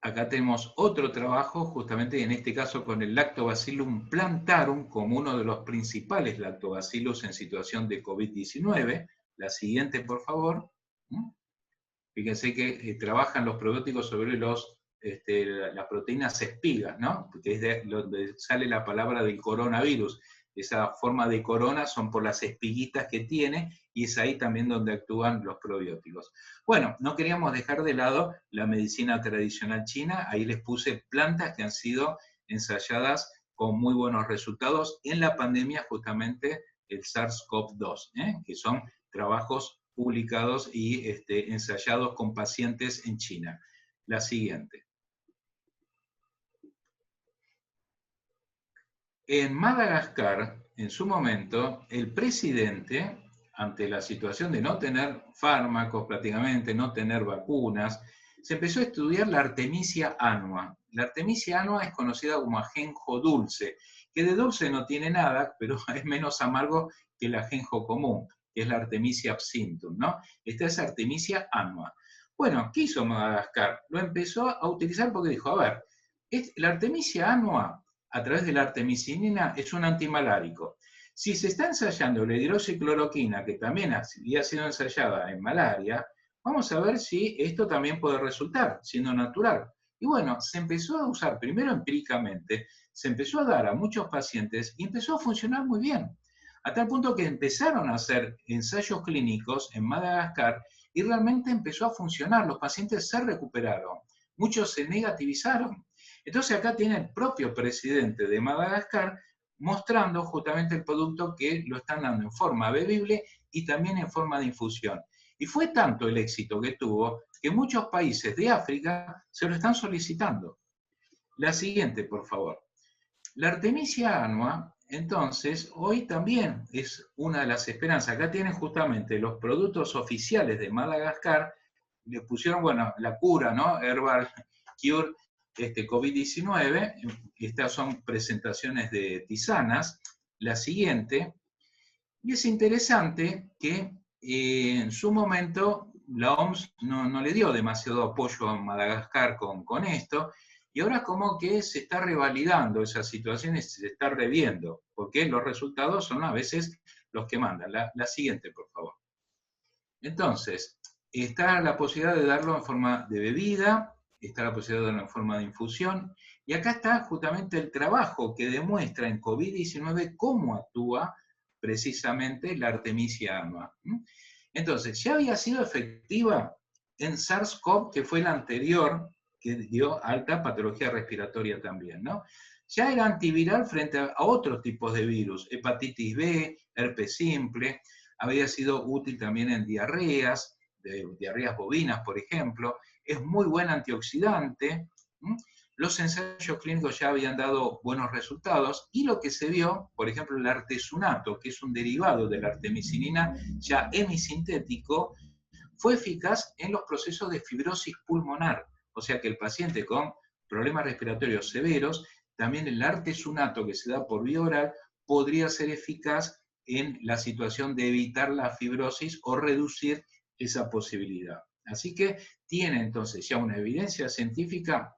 Acá tenemos otro trabajo, justamente en este caso con el Lactobacillus plantarum, como uno de los principales lactobacillus en situación de COVID-19. La siguiente, por favor. Fíjense que trabajan los probióticos sobre las proteínas espigas, ¿no? Que es de donde sale la palabra del coronavirus. Esa forma de corona son por las espiguitas que tiene, y es ahí también donde actúan los probióticos. Bueno, no queríamos dejar de lado la medicina tradicional china, ahí les puse plantas que han sido ensayadas con muy buenos resultados en la pandemia, justamente el SARS-CoV-2, que son trabajos publicados y ensayados con pacientes en China. La siguiente. En Madagascar, en su momento, el presidente, ante la situación de no tener fármacos prácticamente, no tener vacunas, se empezó a estudiar la Artemisia annua. La Artemisia annua es conocida como ajenjo dulce, que de dulce no tiene nada, pero es menos amargo que el ajenjo común, que es la Artemisia absinthium, ¿no? Esta es Artemisia annua. Bueno, ¿qué hizo Madagascar? Lo empezó a utilizar porque dijo, a ver, la Artemisia annua, a través de la artemisinina, es un antimalárico. Si se está ensayando la hidroxicloroquina, que también había sido ensayada en malaria, vamos a ver si esto también puede resultar, siendo natural. Y bueno, se empezó a usar primero empíricamente, se empezó a dar a muchos pacientes y empezó a funcionar muy bien. A tal punto que empezaron a hacer ensayos clínicos en Madagascar y realmente empezó a funcionar. Los pacientes se recuperaron, muchos se negativizaron. Entonces acá tiene el propio presidente de Madagascar mostrando justamente el producto que lo están dando en forma bebible y también en forma de infusión. Y fue tanto el éxito que tuvo que muchos países de África se lo están solicitando. La siguiente, por favor. La Artemisia annua, entonces, hoy también es una de las esperanzas. Acá tienen justamente los productos oficiales de Madagascar. Le pusieron, bueno, la cura, ¿no? Herbal Cure COVID-19, estas son presentaciones de tisanas. La siguiente, y es interesante que en su momento la OMS no le dio demasiado apoyo a Madagascar con esto, y ahora como que se está revalidando esa situación y se está reviendo, porque los resultados son a veces los que mandan. La siguiente, por favor. Entonces, está la posibilidad de darlo en forma de bebida, está la posibilidad de darlo en forma de infusión, y acá está justamente el trabajo que demuestra en COVID-19 cómo actúa precisamente la Artemisia annua. Entonces, ya había sido efectiva en SARS-CoV, que fue la anterior, que dio alta patología respiratoria también, ¿no? Ya era antiviral frente a otros tipos de virus, hepatitis B, herpes simple, había sido útil también en diarreas, diarreas bovinas, por ejemplo, es muy buen antioxidante. Los ensayos clínicos ya habían dado buenos resultados, y lo que se vio, por ejemplo, el artesunato, que es un derivado de la artemisinina ya hemisintético, fue eficaz en los procesos de fibrosis pulmonar, o sea que el paciente con problemas respiratorios severos, también el artesunato que se da por vía oral podría ser eficaz en la situación de evitar la fibrosis o reducir esa posibilidad. Así que tiene entonces ya una evidencia científica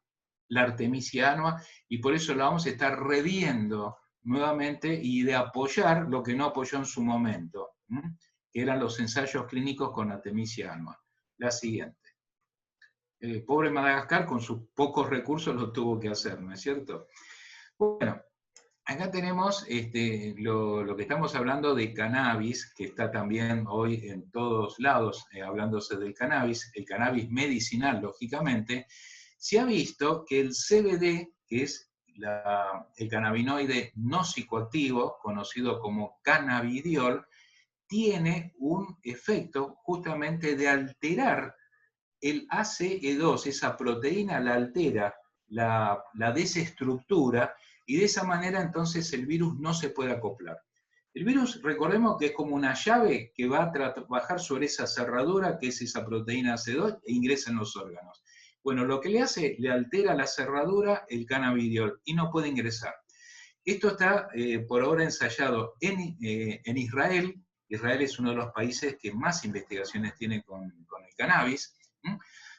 la Artemisia annua, y por eso la vamos a estar reviendo nuevamente y de apoyar lo que no apoyó en su momento, que eran los ensayos clínicos con Artemisia annua. La siguiente. Pobre Madagascar, con sus pocos recursos lo tuvo que hacer, ¿no es cierto? Bueno, acá tenemos lo que estamos hablando de cannabis, que está también hoy en todos lados hablándose del cannabis, el cannabis medicinal, lógicamente. Se ha visto que el CBD, que es el cannabinoide no psicoactivo, conocido como cannabidiol, tiene un efecto justamente de alterar el ACE2, esa proteína la altera, la desestructura, y de esa manera entonces el virus no se puede acoplar. El virus, recordemos que es como una llave que va a trabajar sobre esa cerradura, que es esa proteína AC2, e ingresa en los órganos. Bueno, lo que le hace, le altera la cerradura el cannabidiol y no puede ingresar. Esto está por ahora ensayado en Israel. Israel es uno de los países que más investigaciones tiene con el cannabis.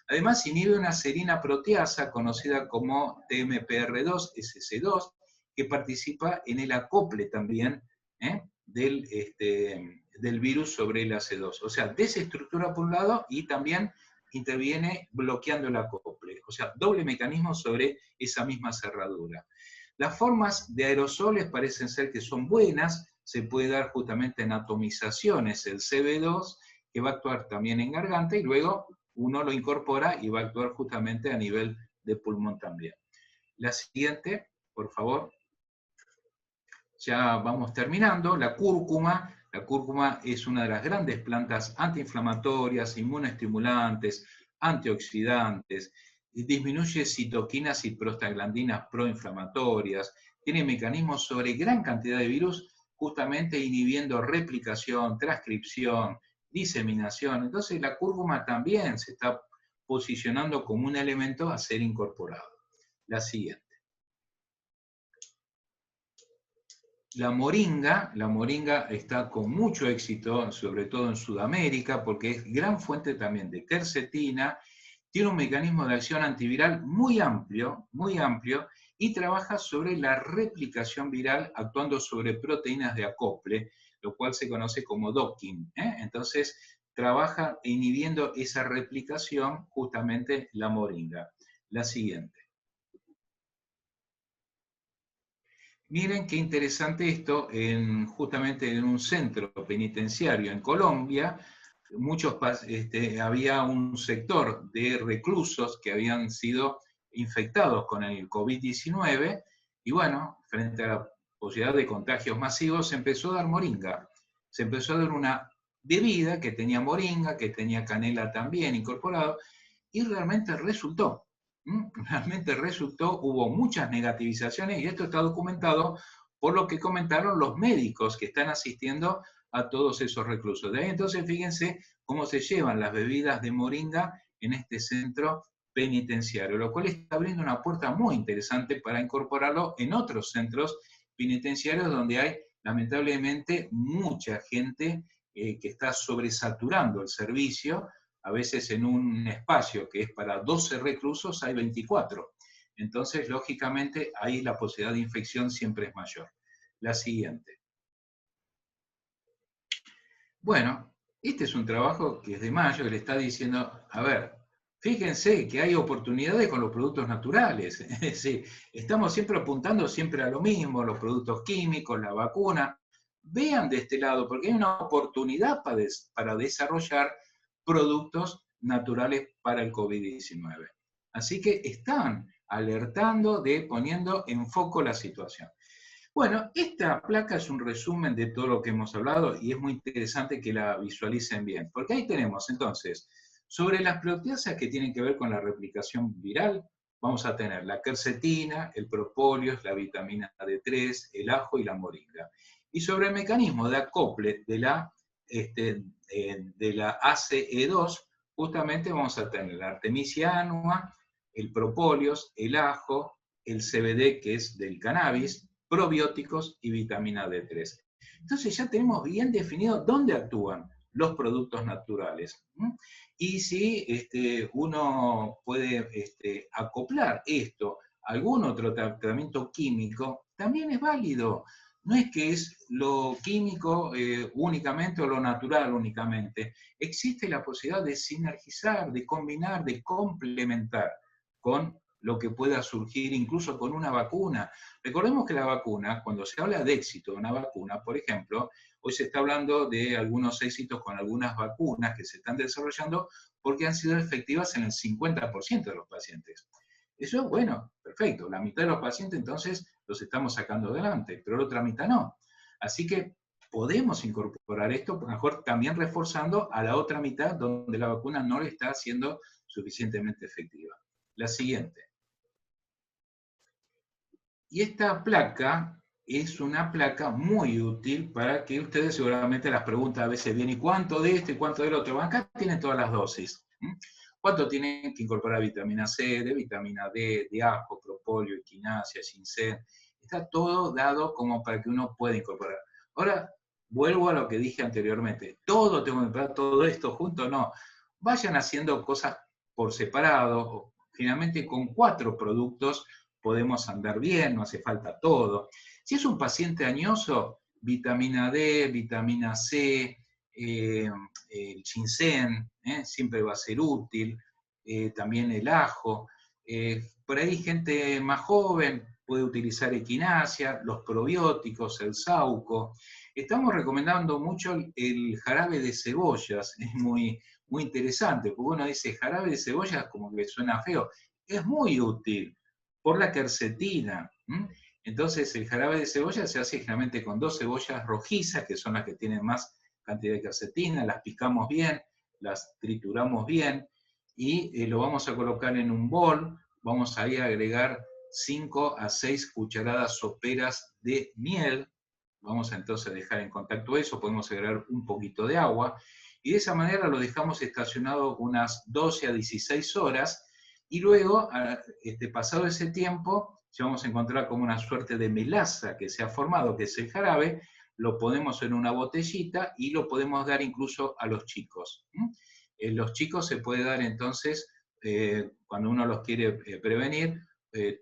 Además, inhibe una serina proteasa conocida como TMPR2, SC2, que participa en el acople también del virus sobre el AC2. O sea, desestructura por un lado y también interviene bloqueando el acople. O sea, doble mecanismo sobre esa misma cerradura. Las formas de aerosoles parecen ser que son buenas, se puede dar justamente en atomizaciones el CB2, que va a actuar también en garganta, y luego uno lo incorpora y va a actuar justamente a nivel de pulmón también. La siguiente, por favor. Ya vamos terminando. La cúrcuma. La cúrcuma es una de las grandes plantas antiinflamatorias, inmunoestimulantes, antioxidantes, disminuye citoquinas y prostaglandinas proinflamatorias, tiene mecanismos sobre gran cantidad de virus, justamente inhibiendo replicación, transcripción, diseminación. Entonces la cúrcuma también se está posicionando como un elemento a ser incorporado. La siguiente. La moringa está con mucho éxito, sobre todo en Sudamérica, porque es gran fuente también de quercetina, tiene un mecanismo de acción antiviral muy amplio, y trabaja sobre la replicación viral actuando sobre proteínas de acople, lo cual se conoce como docking. Entonces, trabaja inhibiendo esa replicación justamente la moringa. La siguiente. Miren qué interesante esto, justamente en un centro penitenciario en Colombia, había un sector de reclusos que habían sido infectados con el COVID-19, y bueno, frente a la posibilidad de contagios masivos, se empezó a dar moringa. Se empezó a dar una bebida que tenía moringa, que tenía canela también incorporado, y realmente resultó. Realmente resultó, hubo muchas negativizaciones, y esto está documentado por lo que comentaron los médicos que están asistiendo a todos esos reclusos. De ahí entonces fíjense cómo se llevan las bebidas de moringa en este centro penitenciario, lo cual está abriendo una puerta muy interesante para incorporarlo en otros centros penitenciarios donde hay lamentablemente mucha gente que está sobresaturando el servicio. A veces en un espacio que es para 12 reclusos hay 24. Entonces, lógicamente, ahí la posibilidad de infección siempre es mayor. La siguiente. Bueno, este es un trabajo que es de mayo, que le está diciendo, a ver, fíjense que hay oportunidades con los productos naturales. Es decir, estamos siempre apuntando siempre a lo mismo, los productos químicos, la vacuna. Vean de este lado, porque hay una oportunidad para desarrollar productos naturales para el COVID-19. Así que están alertando, poniendo en foco la situación. Bueno, esta placa es un resumen de todo lo que hemos hablado y es muy interesante que la visualicen bien, porque ahí tenemos entonces, sobre las proteasas que tienen que ver con la replicación viral, vamos a tener la quercetina, el propóleo, la vitamina D3, el ajo y la moringa. Y sobre el mecanismo de acople de la ACE2, justamente vamos a tener la Artemisia annua, el propóleos, el ajo, el CBD, que es del cannabis, probióticos y vitamina D3. Entonces ya tenemos bien definido dónde actúan los productos naturales. Y si uno puede acoplar esto a algún otro tratamiento químico, también es válido. No es que es lo químico únicamente o lo natural únicamente. Existe la posibilidad de sinergizar, de combinar, de complementar con lo que pueda surgir incluso con una vacuna. Recordemos que la vacuna, cuando se habla de éxito de una vacuna, por ejemplo, hoy se está hablando de algunos éxitos con algunas vacunas que se están desarrollando porque han sido efectivas en el 50% de los pacientes. Eso, bueno, perfecto. La mitad de los pacientes entonces los estamos sacando adelante, pero la otra mitad no. Así que podemos incorporar esto, por mejor también reforzando a la otra mitad donde la vacuna no le está siendo suficientemente efectiva. La siguiente. Y esta placa es una placa muy útil para que ustedes seguramente las preguntas a veces vienen, ¿y cuánto de este y cuánto del otro? Acá tienen todas las dosis. ¿Cuánto tienen que incorporar vitamina C, de vitamina D, de ajo, propóleo, equinacia, ginseng? Está todo dado como para que uno pueda incorporar. Ahora, vuelvo a lo que dije anteriormente. ¿Todo tengo que incorporar todo esto junto? No. Vayan haciendo cosas por separado. Finalmente, con 4 productos podemos andar bien, no hace falta todo. Si es un paciente añoso, vitamina D, vitamina C, el ginseng, siempre va a ser útil, también el ajo. Por ahí gente más joven puede utilizar equinacia, los probióticos, el sauco. Estamos recomendando mucho el jarabe de cebollas, es muy interesante, porque uno dice jarabe de cebollas como que suena feo, es muy útil por la quercetina. Entonces el jarabe de cebolla se hace generalmente con 2 cebollas rojizas, que son las que tienen más cantidad de quercetina, las picamos bien, las trituramos bien, y lo vamos a colocar en un bol, vamos a agregar 5 a 6 cucharadas soperas de miel, vamos a entonces dejar en contacto eso, podemos agregar un poquito de agua, y de esa manera lo dejamos estacionado unas 12 a 16 horas, y luego, pasado ese tiempo, ya vamos a encontrar como una suerte de melaza que se ha formado, que es el jarabe, lo ponemos en una botellita y lo podemos dar incluso a los chicos. Los chicos se puede dar entonces, cuando uno los quiere prevenir,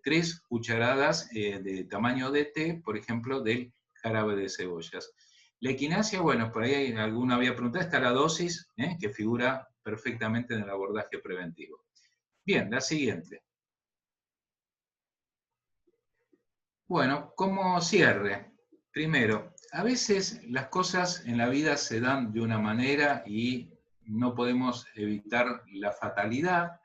3 cucharadas de tamaño de té, por ejemplo, del jarabe de cebollas. La equinacia, bueno, por ahí alguno había preguntado, está la dosis, que figura perfectamente en el abordaje preventivo. Bien, la siguiente. Bueno, como cierre, primero, a veces las cosas en la vida se dan de una manera y no podemos evitar la fatalidad,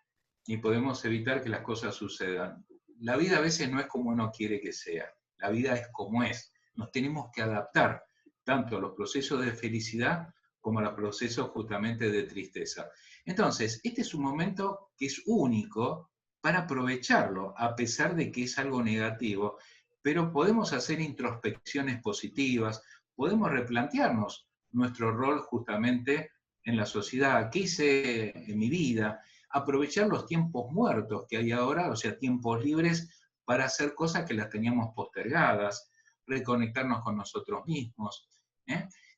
ni podemos evitar que las cosas sucedan. La vida a veces no es como uno quiere que sea, la vida es como es. Nos tenemos que adaptar tanto a los procesos de felicidad como a los procesos justamente de tristeza. Entonces, este es un momento que es único para aprovecharlo, a pesar de que es algo negativo, pero podemos hacer introspecciones positivas, podemos replantearnos nuestro rol justamente en la sociedad, qué hice en mi vida, aprovechar los tiempos muertos que hay ahora, o sea, tiempos libres para hacer cosas que las teníamos postergadas, reconectarnos con nosotros mismos.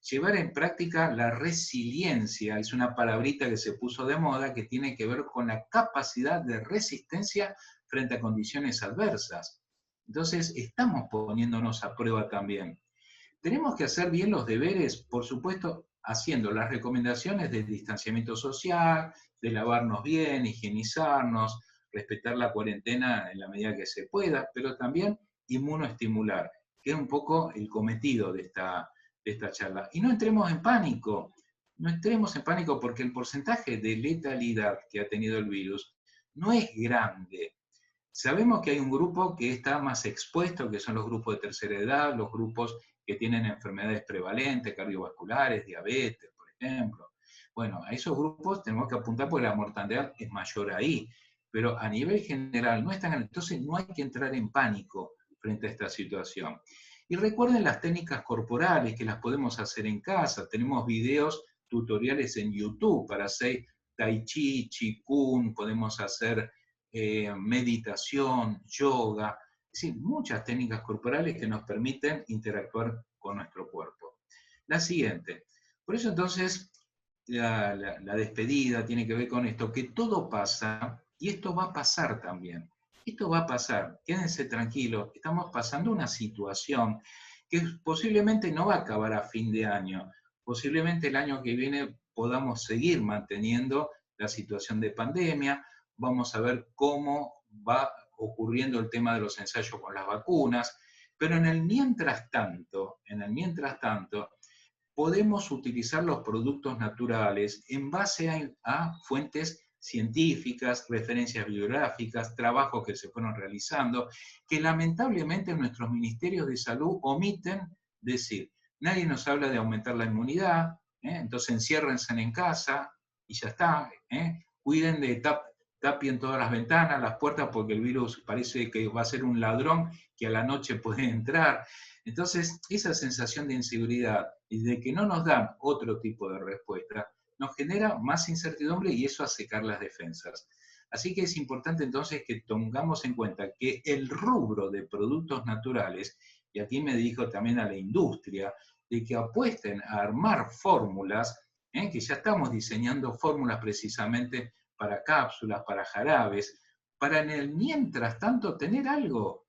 Llevar en práctica la resiliencia, es una palabrita que se puso de moda que tiene que ver con la capacidad de resistencia frente a condiciones adversas. Entonces, estamos poniéndonos a prueba también. Tenemos que hacer bien los deberes, por supuesto, haciendo las recomendaciones del distanciamiento social, de lavarnos bien, higienizarnos, respetar la cuarentena en la medida que se pueda, pero también inmunoestimular, que es un poco el cometido de esta charla. Y no entremos en pánico, porque el porcentaje de letalidad que ha tenido el virus no es grande. Sabemos que hay un grupo que está más expuesto, que son los grupos de tercera edad, los grupos que tienen enfermedades prevalentes, cardiovasculares, diabetes, por ejemplo. Bueno, a esos grupos tenemos que apuntar porque la mortalidad es mayor ahí, pero a nivel general no es tan grande. Entonces no hay que entrar en pánico frente a esta situación. Y recuerden las técnicas corporales que las podemos hacer en casa. Tenemos videos tutoriales en YouTube para hacer tai chi, qigong, podemos hacer meditación, yoga, es decir, muchas técnicas corporales que nos permiten interactuar con nuestro cuerpo. La siguiente. Por eso entonces la despedida tiene que ver con esto, que todo pasa, y esto va a pasar también. Esto va a pasar, quédense tranquilos, estamos pasando una situación que posiblemente no va a acabar a fin de año, posiblemente el año que viene podamos seguir manteniendo la situación de pandemia, vamos a ver cómo va ocurriendo el tema de los ensayos con las vacunas, pero en el mientras tanto, podemos utilizar los productos naturales en base a fuentes científicas, referencias bibliográficas, trabajos que se fueron realizando, que lamentablemente nuestros ministerios de salud omiten decir. Nadie nos habla de aumentar la inmunidad, entonces enciérrense en casa y ya está. Cuiden de tapien todas las ventanas, las puertas, porque el virus parece que va a ser un ladrón que a la noche puede entrar. Entonces, esa sensación de inseguridad y de que no nos dan otro tipo de respuesta, nos genera más incertidumbre y eso hace secar las defensas. Así que es importante entonces que tengamos en cuenta que el rubro de productos naturales, y aquí me dirijo también a la industria, de que apuesten a armar fórmulas, que ya estamos diseñando fórmulas precisamente para cápsulas, para jarabes, para en el mientras tanto tener algo.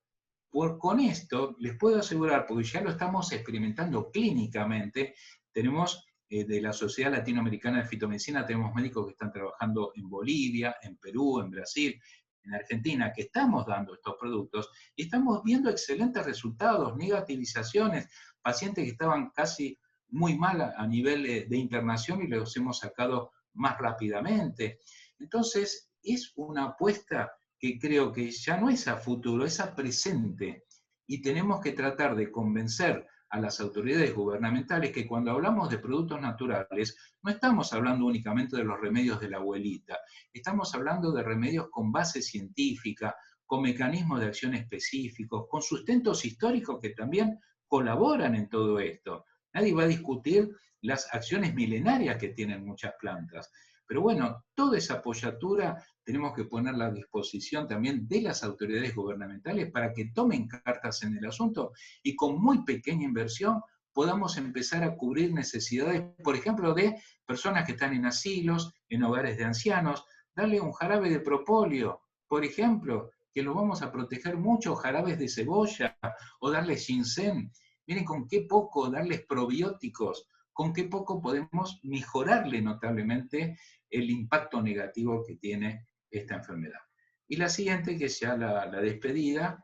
Con esto les puedo asegurar, porque ya lo estamos experimentando clínicamente, tenemos de la Sociedad Latinoamericana de Fitomedicina, tenemos médicos que están trabajando en Bolivia, en Perú, en Brasil, en Argentina, que estamos dando estos productos, y estamos viendo excelentes resultados, negativizaciones, pacientes que estaban casi muy mal a nivel de internación y los hemos sacado más rápidamente. Entonces, es una apuesta que creo que ya no es a futuro, es a presente. Y tenemos que tratar de convencer a las autoridades gubernamentales que cuando hablamos de productos naturales, no estamos hablando únicamente de los remedios de la abuelita, estamos hablando de remedios con base científica, con mecanismos de acción específicos, con sustentos históricos que también colaboran en todo esto. Nadie va a discutir las acciones milenarias que tienen muchas plantas. Pero bueno, toda esa apoyatura tenemos que ponerla a disposición también de las autoridades gubernamentales para que tomen cartas en el asunto y con muy pequeña inversión podamos empezar a cubrir necesidades, por ejemplo, de personas que están en asilos, en hogares de ancianos, darle un jarabe de propóleo, por ejemplo, que lo vamos a proteger mucho, jarabes de cebolla, o darles ginseng. Miren con qué poco, darles probióticos, con qué poco podemos mejorarle notablemente el impacto negativo que tiene esta enfermedad. Y la siguiente, que es ya la despedida,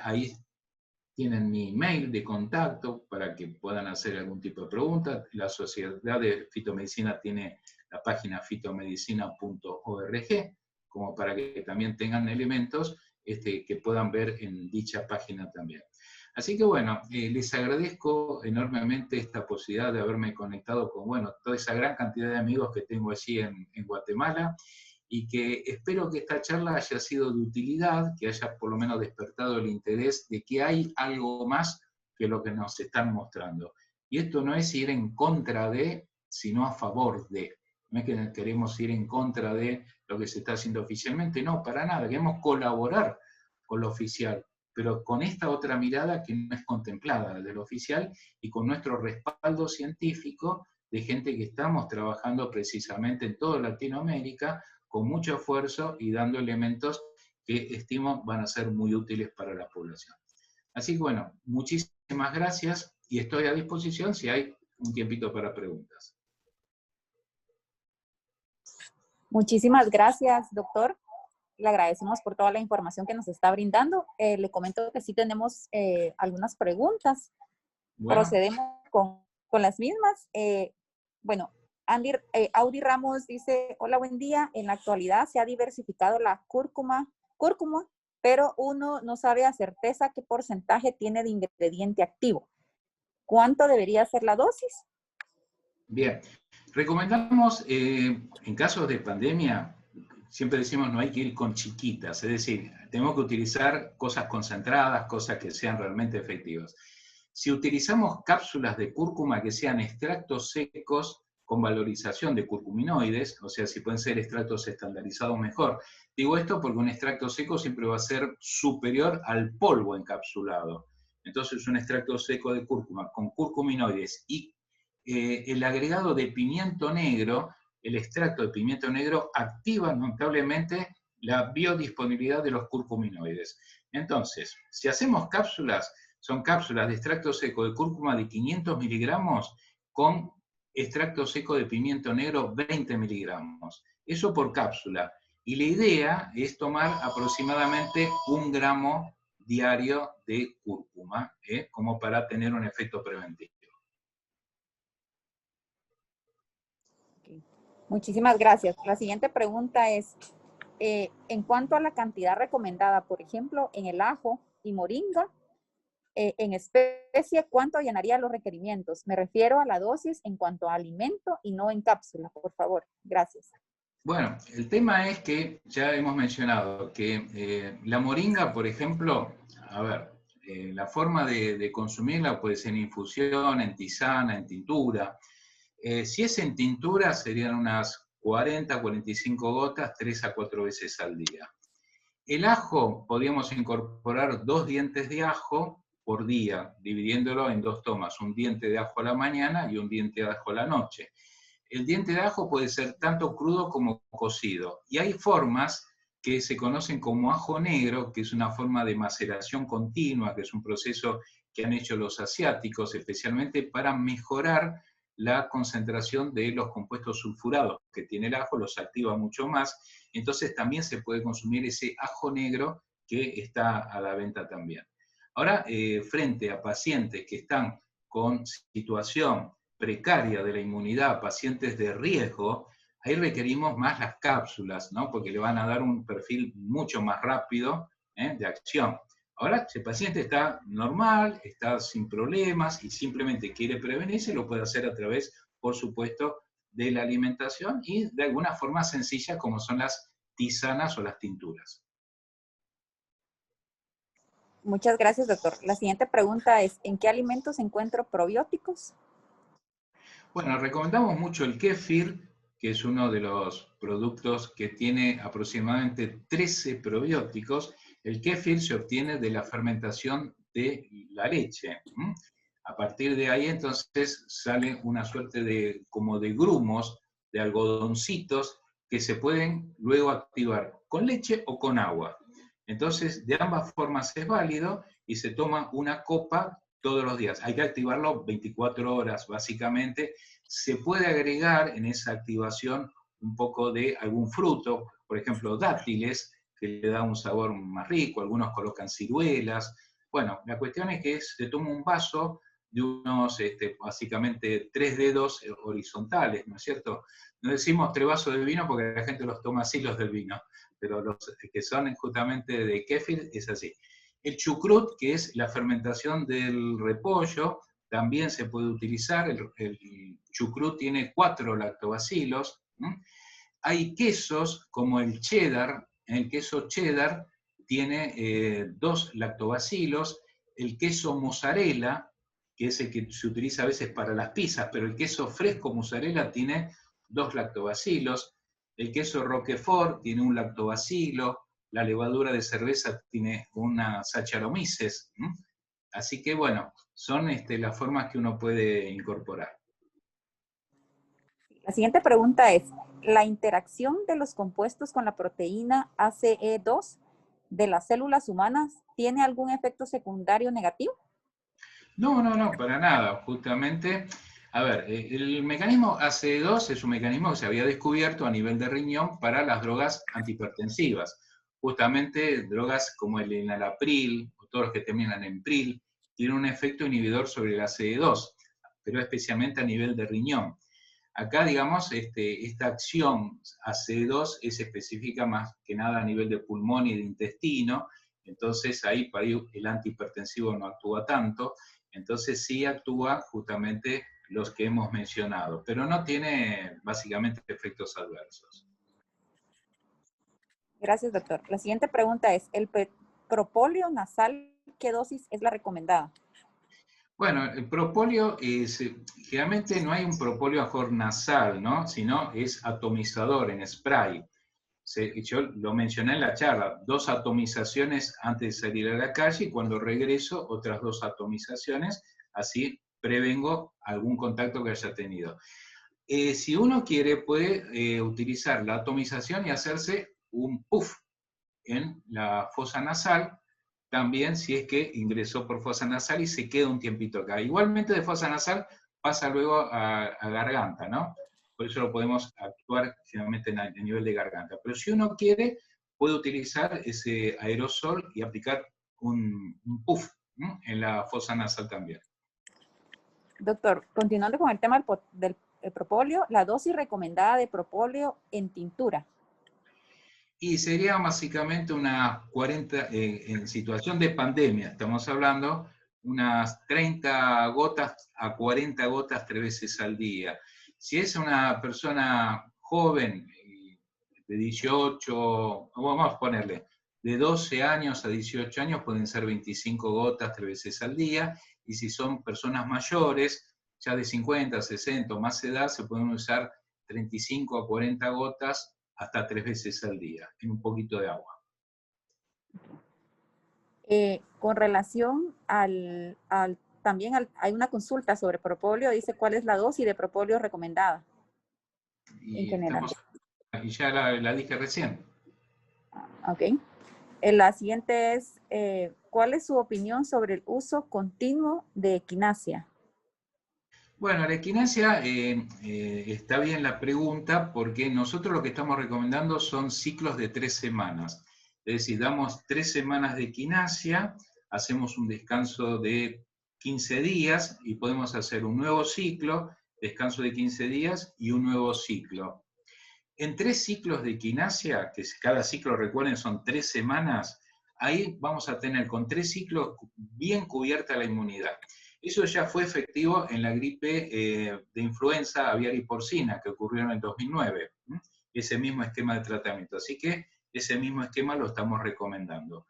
ahí tienen mi email de contacto para que puedan hacer algún tipo de pregunta. La Sociedad de Fitomedicina tiene la página fitomedicina.org, como para que también tengan elementos que puedan ver en dicha página también. Así que bueno, les agradezco enormemente esta posibilidad de haberme conectado con, toda esa gran cantidad de amigos que tengo allí en Guatemala, y que espero que esta charla haya sido de utilidad, que haya por lo menos despertado el interés de que hay algo más que lo que nos están mostrando. Y esto no es ir en contra de, sino a favor de. No es que queremos ir en contra de lo que se está haciendo oficialmente, no, para nada, queremos colaborar con lo oficial, pero con esta otra mirada que no es contemplada de lo oficial y con nuestro respaldo científico de gente que estamos trabajando precisamente en toda Latinoamérica con mucho esfuerzo y dando elementos que estimo van a ser muy útiles para la población. Así que bueno, muchísimas gracias y estoy a disposición si hay un tiempito para preguntas. Muchísimas gracias, doctor. Le agradecemos por toda la información que nos está brindando. Le comento que sí tenemos algunas preguntas. Bueno. Procedemos con las mismas. Audi Ramos dice, hola, buen día. En la actualidad se ha diversificado la cúrcuma, pero uno no sabe a certeza qué porcentaje tiene de ingrediente activo. ¿Cuánto debería ser la dosis? Bien. Recomendamos, en casos de pandemia, siempre decimos no hay que ir con chiquitas, es decir, tenemos que utilizar cosas concentradas, cosas que sean realmente efectivas. Si utilizamos cápsulas de cúrcuma que sean extractos secos, con valorización de curcuminoides, o sea, si pueden ser extractos estandarizados mejor. Digo esto porque un extracto seco siempre va a ser superior al polvo encapsulado. Entonces, un extracto seco de cúrcuma con curcuminoides y el agregado de pimiento negro, el extracto de pimiento negro activa notablemente la biodisponibilidad de los curcuminoides. Entonces, si hacemos cápsulas, son cápsulas de extracto seco de cúrcuma de 500 miligramos con extracto seco de pimiento negro 20 miligramos. Eso por cápsula. Y la idea es tomar aproximadamente 1 gramo diario de cúrcuma, como para tener un efecto preventivo. Okay. Muchísimas gracias. La siguiente pregunta es, en cuanto a la cantidad recomendada, por ejemplo, en el ajo y moringa, en especie, ¿cuánto llenaría los requerimientos? Me refiero a la dosis en cuanto a alimento y no en cápsula, por favor. Gracias. Bueno, el tema es que ya hemos mencionado que la moringa, por ejemplo, a ver, la forma de consumirla puede ser en infusión, en tisana, en tintura. Si es en tintura, serían unas 40, 45 gotas, 3 a 4 veces al día. El ajo, podríamos incorporar 2 dientes de ajo por día, dividiéndolo en 2 tomas, un diente de ajo a la mañana y un diente de ajo a la noche. El diente de ajo puede ser tanto crudo como cocido. Y hay formas que se conocen como ajo negro, que es una forma de maceración continua, que es un proceso que han hecho los asiáticos, especialmente para mejorar la concentración de los compuestos sulfurados que tiene el ajo, los activa mucho más. Entonces también se puede consumir ese ajo negro que está a la venta también. Ahora, frente a pacientes que están con situación precaria de la inmunidad, pacientes de riesgo, ahí requerimos más las cápsulas, ¿no? Porque le van a dar un perfil mucho más rápido de acción. Ahora, si el paciente está normal, está sin problemas y simplemente quiere prevenirse, lo puede hacer a través, por supuesto, de la alimentación y de alguna forma sencilla como son las tisanas o las tinturas. Muchas gracias, doctor. La siguiente pregunta es, ¿en qué alimentos encuentro probióticos? Bueno, recomendamos mucho el kéfir, que es uno de los productos que tiene aproximadamente 13 probióticos. El kéfir se obtiene de la fermentación de la leche. A partir de ahí, entonces, sale una suerte de, como de grumos, de algodoncitos, que se pueden luego activar con leche o con agua. Entonces, de ambas formas es válido y se toma una copa todos los días. Hay que activarlo 24 horas, básicamente. Se puede agregar en esa activación un poco de algún fruto, por ejemplo, dátiles, que le da un sabor más rico, algunos colocan ciruelas. Bueno, la cuestión es que se toma un vaso de unos, básicamente, 3 dedos horizontales, ¿no es cierto? No decimos 3 vasos de vino porque la gente los toma así, los del vino, pero los que son justamente de kéfir es así. El chucrut, que es la fermentación del repollo, también se puede utilizar. El chucrut tiene 4 lactobacilos. Hay quesos como el cheddar. El queso cheddar tiene 2 lactobacilos. El queso mozzarella, que es el que se utiliza a veces para las pizzas, pero el queso fresco mozzarella tiene 2 lactobacilos. El queso roquefort tiene 1 lactobacilo. La levadura de cerveza tiene una Saccharomyces. Así que, bueno, son las formas que uno puede incorporar. La siguiente pregunta es, ¿la interacción de los compuestos con la proteína ACE2 de las células humanas tiene algún efecto secundario negativo? No, para nada. Justamente, a ver, el mecanismo ACE2 es un mecanismo que se había descubierto a nivel de riñón para las drogas antihipertensivas. Justamente drogas como el enalapril, o todos los que terminan en pril, tienen un efecto inhibidor sobre el ACE2, pero especialmente a nivel de riñón. Acá, digamos, esta acción ACE2 es específica más que nada a nivel de pulmón y de intestino, entonces ahí para el antihipertensivo no actúa tanto, entonces sí actúa justamente los que hemos mencionado, pero no tiene básicamente efectos adversos. Gracias, doctor. La siguiente pregunta es, ¿el propóleo nasal, qué dosis es la recomendada? Bueno, el propóleo generalmente no hay un propóleo a mejor nasal, ¿no? Sino es atomizador en spray. Yo lo mencioné en la charla, 2 atomizaciones antes de salir a la calle y cuando regreso otras 2 atomizaciones, así prevengo algún contacto que haya tenido. Si uno quiere, puede utilizar la atomización y hacerse un puff en la fosa nasal, también si es que ingresó por fosa nasal y se queda un tiempito acá. Igualmente de fosa nasal pasa luego a garganta, ¿no? Por eso lo podemos actuar finalmente a nivel de garganta. Pero si uno quiere, puede utilizar ese aerosol y aplicar un puff, ¿no?, en la fosa nasal también. Doctor, continuando con el tema del propóleo, la dosis recomendada de propóleo en tintura. Y sería básicamente unas 40, en situación de pandemia, estamos hablando, unas 30 gotas a 40 gotas 3 veces al día. Si es una persona joven, de 18, vamos a ponerle, de 12 años a 18 años pueden ser 25 gotas 3 veces al día, y si son personas mayores, ya de 50, 60 o más edad, se pueden usar 35 a 40 gotas hasta 3 veces al día, en un poquito de agua. Con relación también hay una consulta sobre propóleo, dice cuál es la dosis de propóleo recomendada en general. Y ya la dije recién. Ok. La siguiente es, ¿cuál es su opinión sobre el uso continuo de equinacia? Bueno, la equinacia, está bien la pregunta, porque nosotros lo que estamos recomendando son ciclos de 3 semanas. Es decir, damos 3 semanas de equinacia, hacemos un descanso de 15 días y podemos hacer un nuevo ciclo, descanso de 15 días y un nuevo ciclo. En 3 ciclos de equinacia, que cada ciclo, recuerden, son 3 semanas, ahí vamos a tener con 3 ciclos bien cubierta la inmunidad. Eso ya fue efectivo en la gripe de influenza aviar y porcina que ocurrió en el 2009. Ese mismo esquema de tratamiento. Así que ese mismo esquema lo estamos recomendando.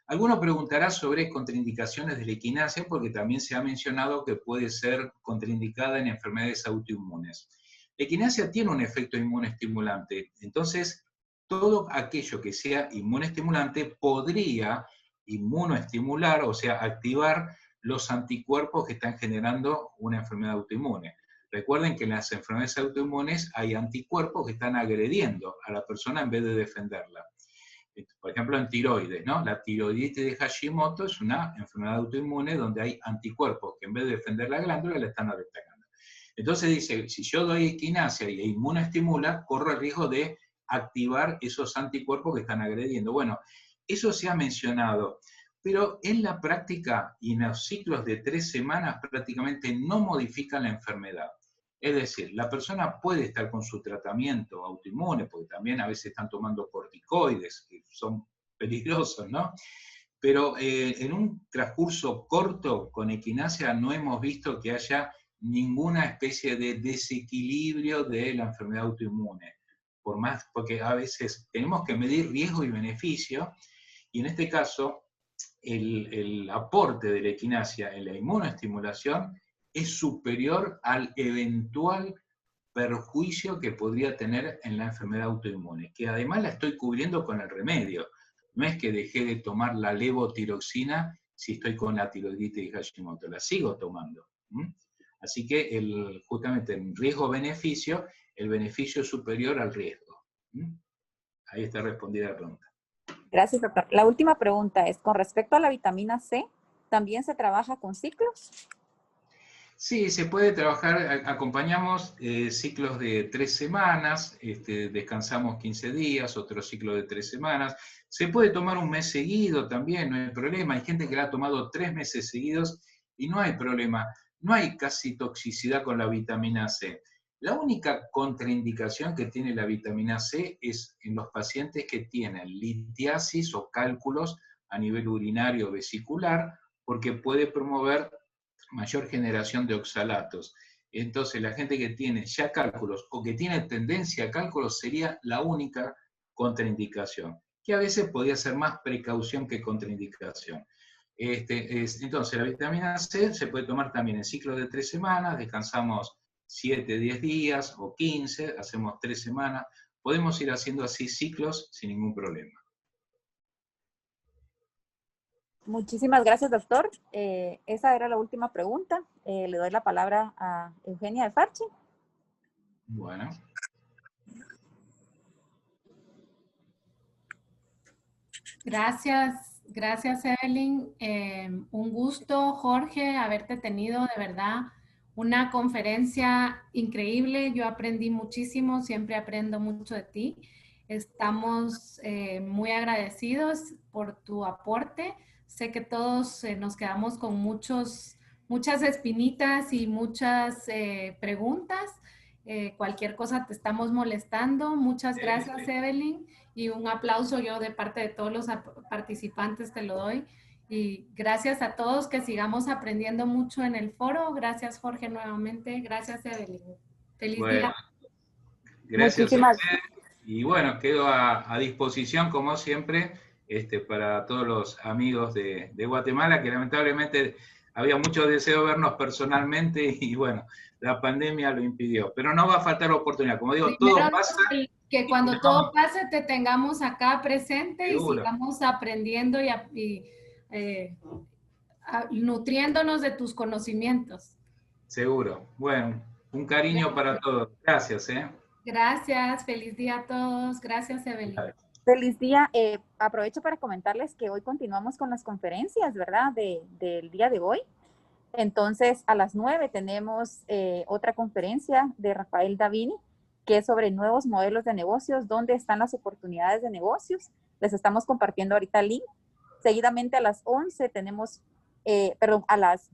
Alguno preguntará sobre contraindicaciones de la equinacia, porque también se ha mencionado que puede ser contraindicada en enfermedades autoinmunes. La equinacia tiene un efecto inmunoestimulante, entonces todo aquello que sea inmunoestimulante podría inmunoestimular, o sea, activar los anticuerpos que están generando una enfermedad autoinmune. Recuerden que en las enfermedades autoinmunes hay anticuerpos que están agrediendo a la persona en vez de defenderla. Por ejemplo, en tiroides, ¿no? La tiroiditis de Hashimoto es una enfermedad autoinmune donde hay anticuerpos que en vez de defender la glándula la están atacando. Entonces dice, si yo doy equinacia y inmunoestimula, corro el riesgo de activar esos anticuerpos que están agrediendo. Bueno, eso se ha mencionado, pero en la práctica y en los ciclos de 3 semanas prácticamente no modifican la enfermedad. Es decir, la persona puede estar con su tratamiento autoinmune, porque también a veces están tomando corticoides, que son peligrosos, ¿no? Pero en un transcurso corto con equinacia no hemos visto que haya ninguna especie de desequilibrio de la enfermedad autoinmune. Porque a veces tenemos que medir riesgo y beneficio, y en este caso el aporte de la equinacia en la inmunoestimulación es superior al eventual perjuicio que podría tener en la enfermedad autoinmune, que además la estoy cubriendo con el remedio. No es que dejé de tomar la levotiroxina si estoy con la tiroiditis de Hashimoto, la sigo tomando. Así que justamente en riesgo-beneficio, el beneficio es superior al riesgo. Ahí está respondida la pregunta. Gracias, doctor. La última pregunta es, con respecto a la vitamina C, ¿también se trabaja con ciclos? Sí, se puede trabajar, acompañamos ciclos de 3 semanas, descansamos 15 días, otro ciclo de 3 semanas. Se puede tomar un mes seguido también, no hay problema. Hay gente que la ha tomado 3 meses seguidos y no hay problema. No hay casi toxicidad con la vitamina C. La única contraindicación que tiene la vitamina C es en los pacientes que tienen litiasis o cálculos a nivel urinario vesicular, porque puede promover mayor generación de oxalatos. Entonces, la gente que tiene ya cálculos o que tiene tendencia a cálculos sería la única contraindicación, que a veces podría ser más precaución que contraindicación. Entonces, la vitamina C se puede tomar también en ciclos de 3 semanas, descansamos 7, 10 días o 15, hacemos 3 semanas. Podemos ir haciendo así ciclos sin ningún problema. Muchísimas gracias, doctor. Esa era la última pregunta. Le doy la palabra a Eugenia de Farchi. Bueno. Gracias Evelyn. Un gusto, Jorge, haberte tenido de verdad una conferencia increíble. Yo aprendí muchísimo, siempre aprendo mucho de ti. Estamos muy agradecidos por tu aporte. Sé que todos nos quedamos con muchas espinitas y muchas preguntas. Cualquier cosa te estamos molestando. Muchas gracias, Evelyn. Y un aplauso yo de parte de todos los participantes te lo doy. Y gracias a todos, que sigamos aprendiendo mucho en el foro. Gracias, Jorge, nuevamente. Gracias, Evelyn. Feliz día. Gracias a usted. Y bueno, quedo a disposición, como siempre, para todos los amigos de Guatemala, que lamentablemente había mucho deseo de vernos personalmente y bueno, la pandemia lo impidió. Pero no va a faltar oportunidad. Como digo, Primero, todo pasa. Que cuando todo pase te tengamos acá presente. Seguro. Y sigamos aprendiendo y nutriéndonos de tus conocimientos. Seguro. Bueno, un cariño para todos. Gracias. Gracias. Feliz día a todos. Gracias, Evelyn. Feliz día. Aprovecho para comentarles que hoy continuamos con las conferencias, ¿verdad? Del día de hoy. Entonces, a las 9 tenemos otra conferencia de Rafael Davini, que es sobre nuevos modelos de negocios, dónde están las oportunidades de negocios. Les estamos compartiendo ahorita el link. Seguidamente a las 11 tenemos, a las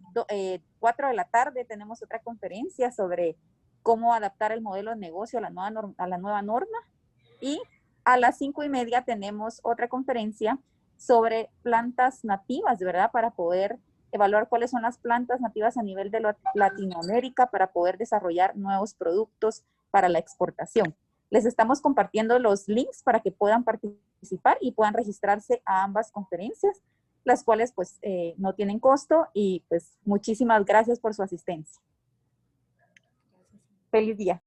4 de la tarde tenemos otra conferencia sobre cómo adaptar el modelo de negocio a la nueva norma. Y a las 5:30 tenemos otra conferencia sobre plantas nativas, ¿verdad? Para poder evaluar cuáles son las plantas nativas a nivel de Latinoamérica para poder desarrollar nuevos productos para la exportación. Les estamos compartiendo los links para que puedan participar y puedan registrarse a ambas conferencias, las cuales pues no tienen costo, y pues muchísimas gracias por su asistencia. Feliz día.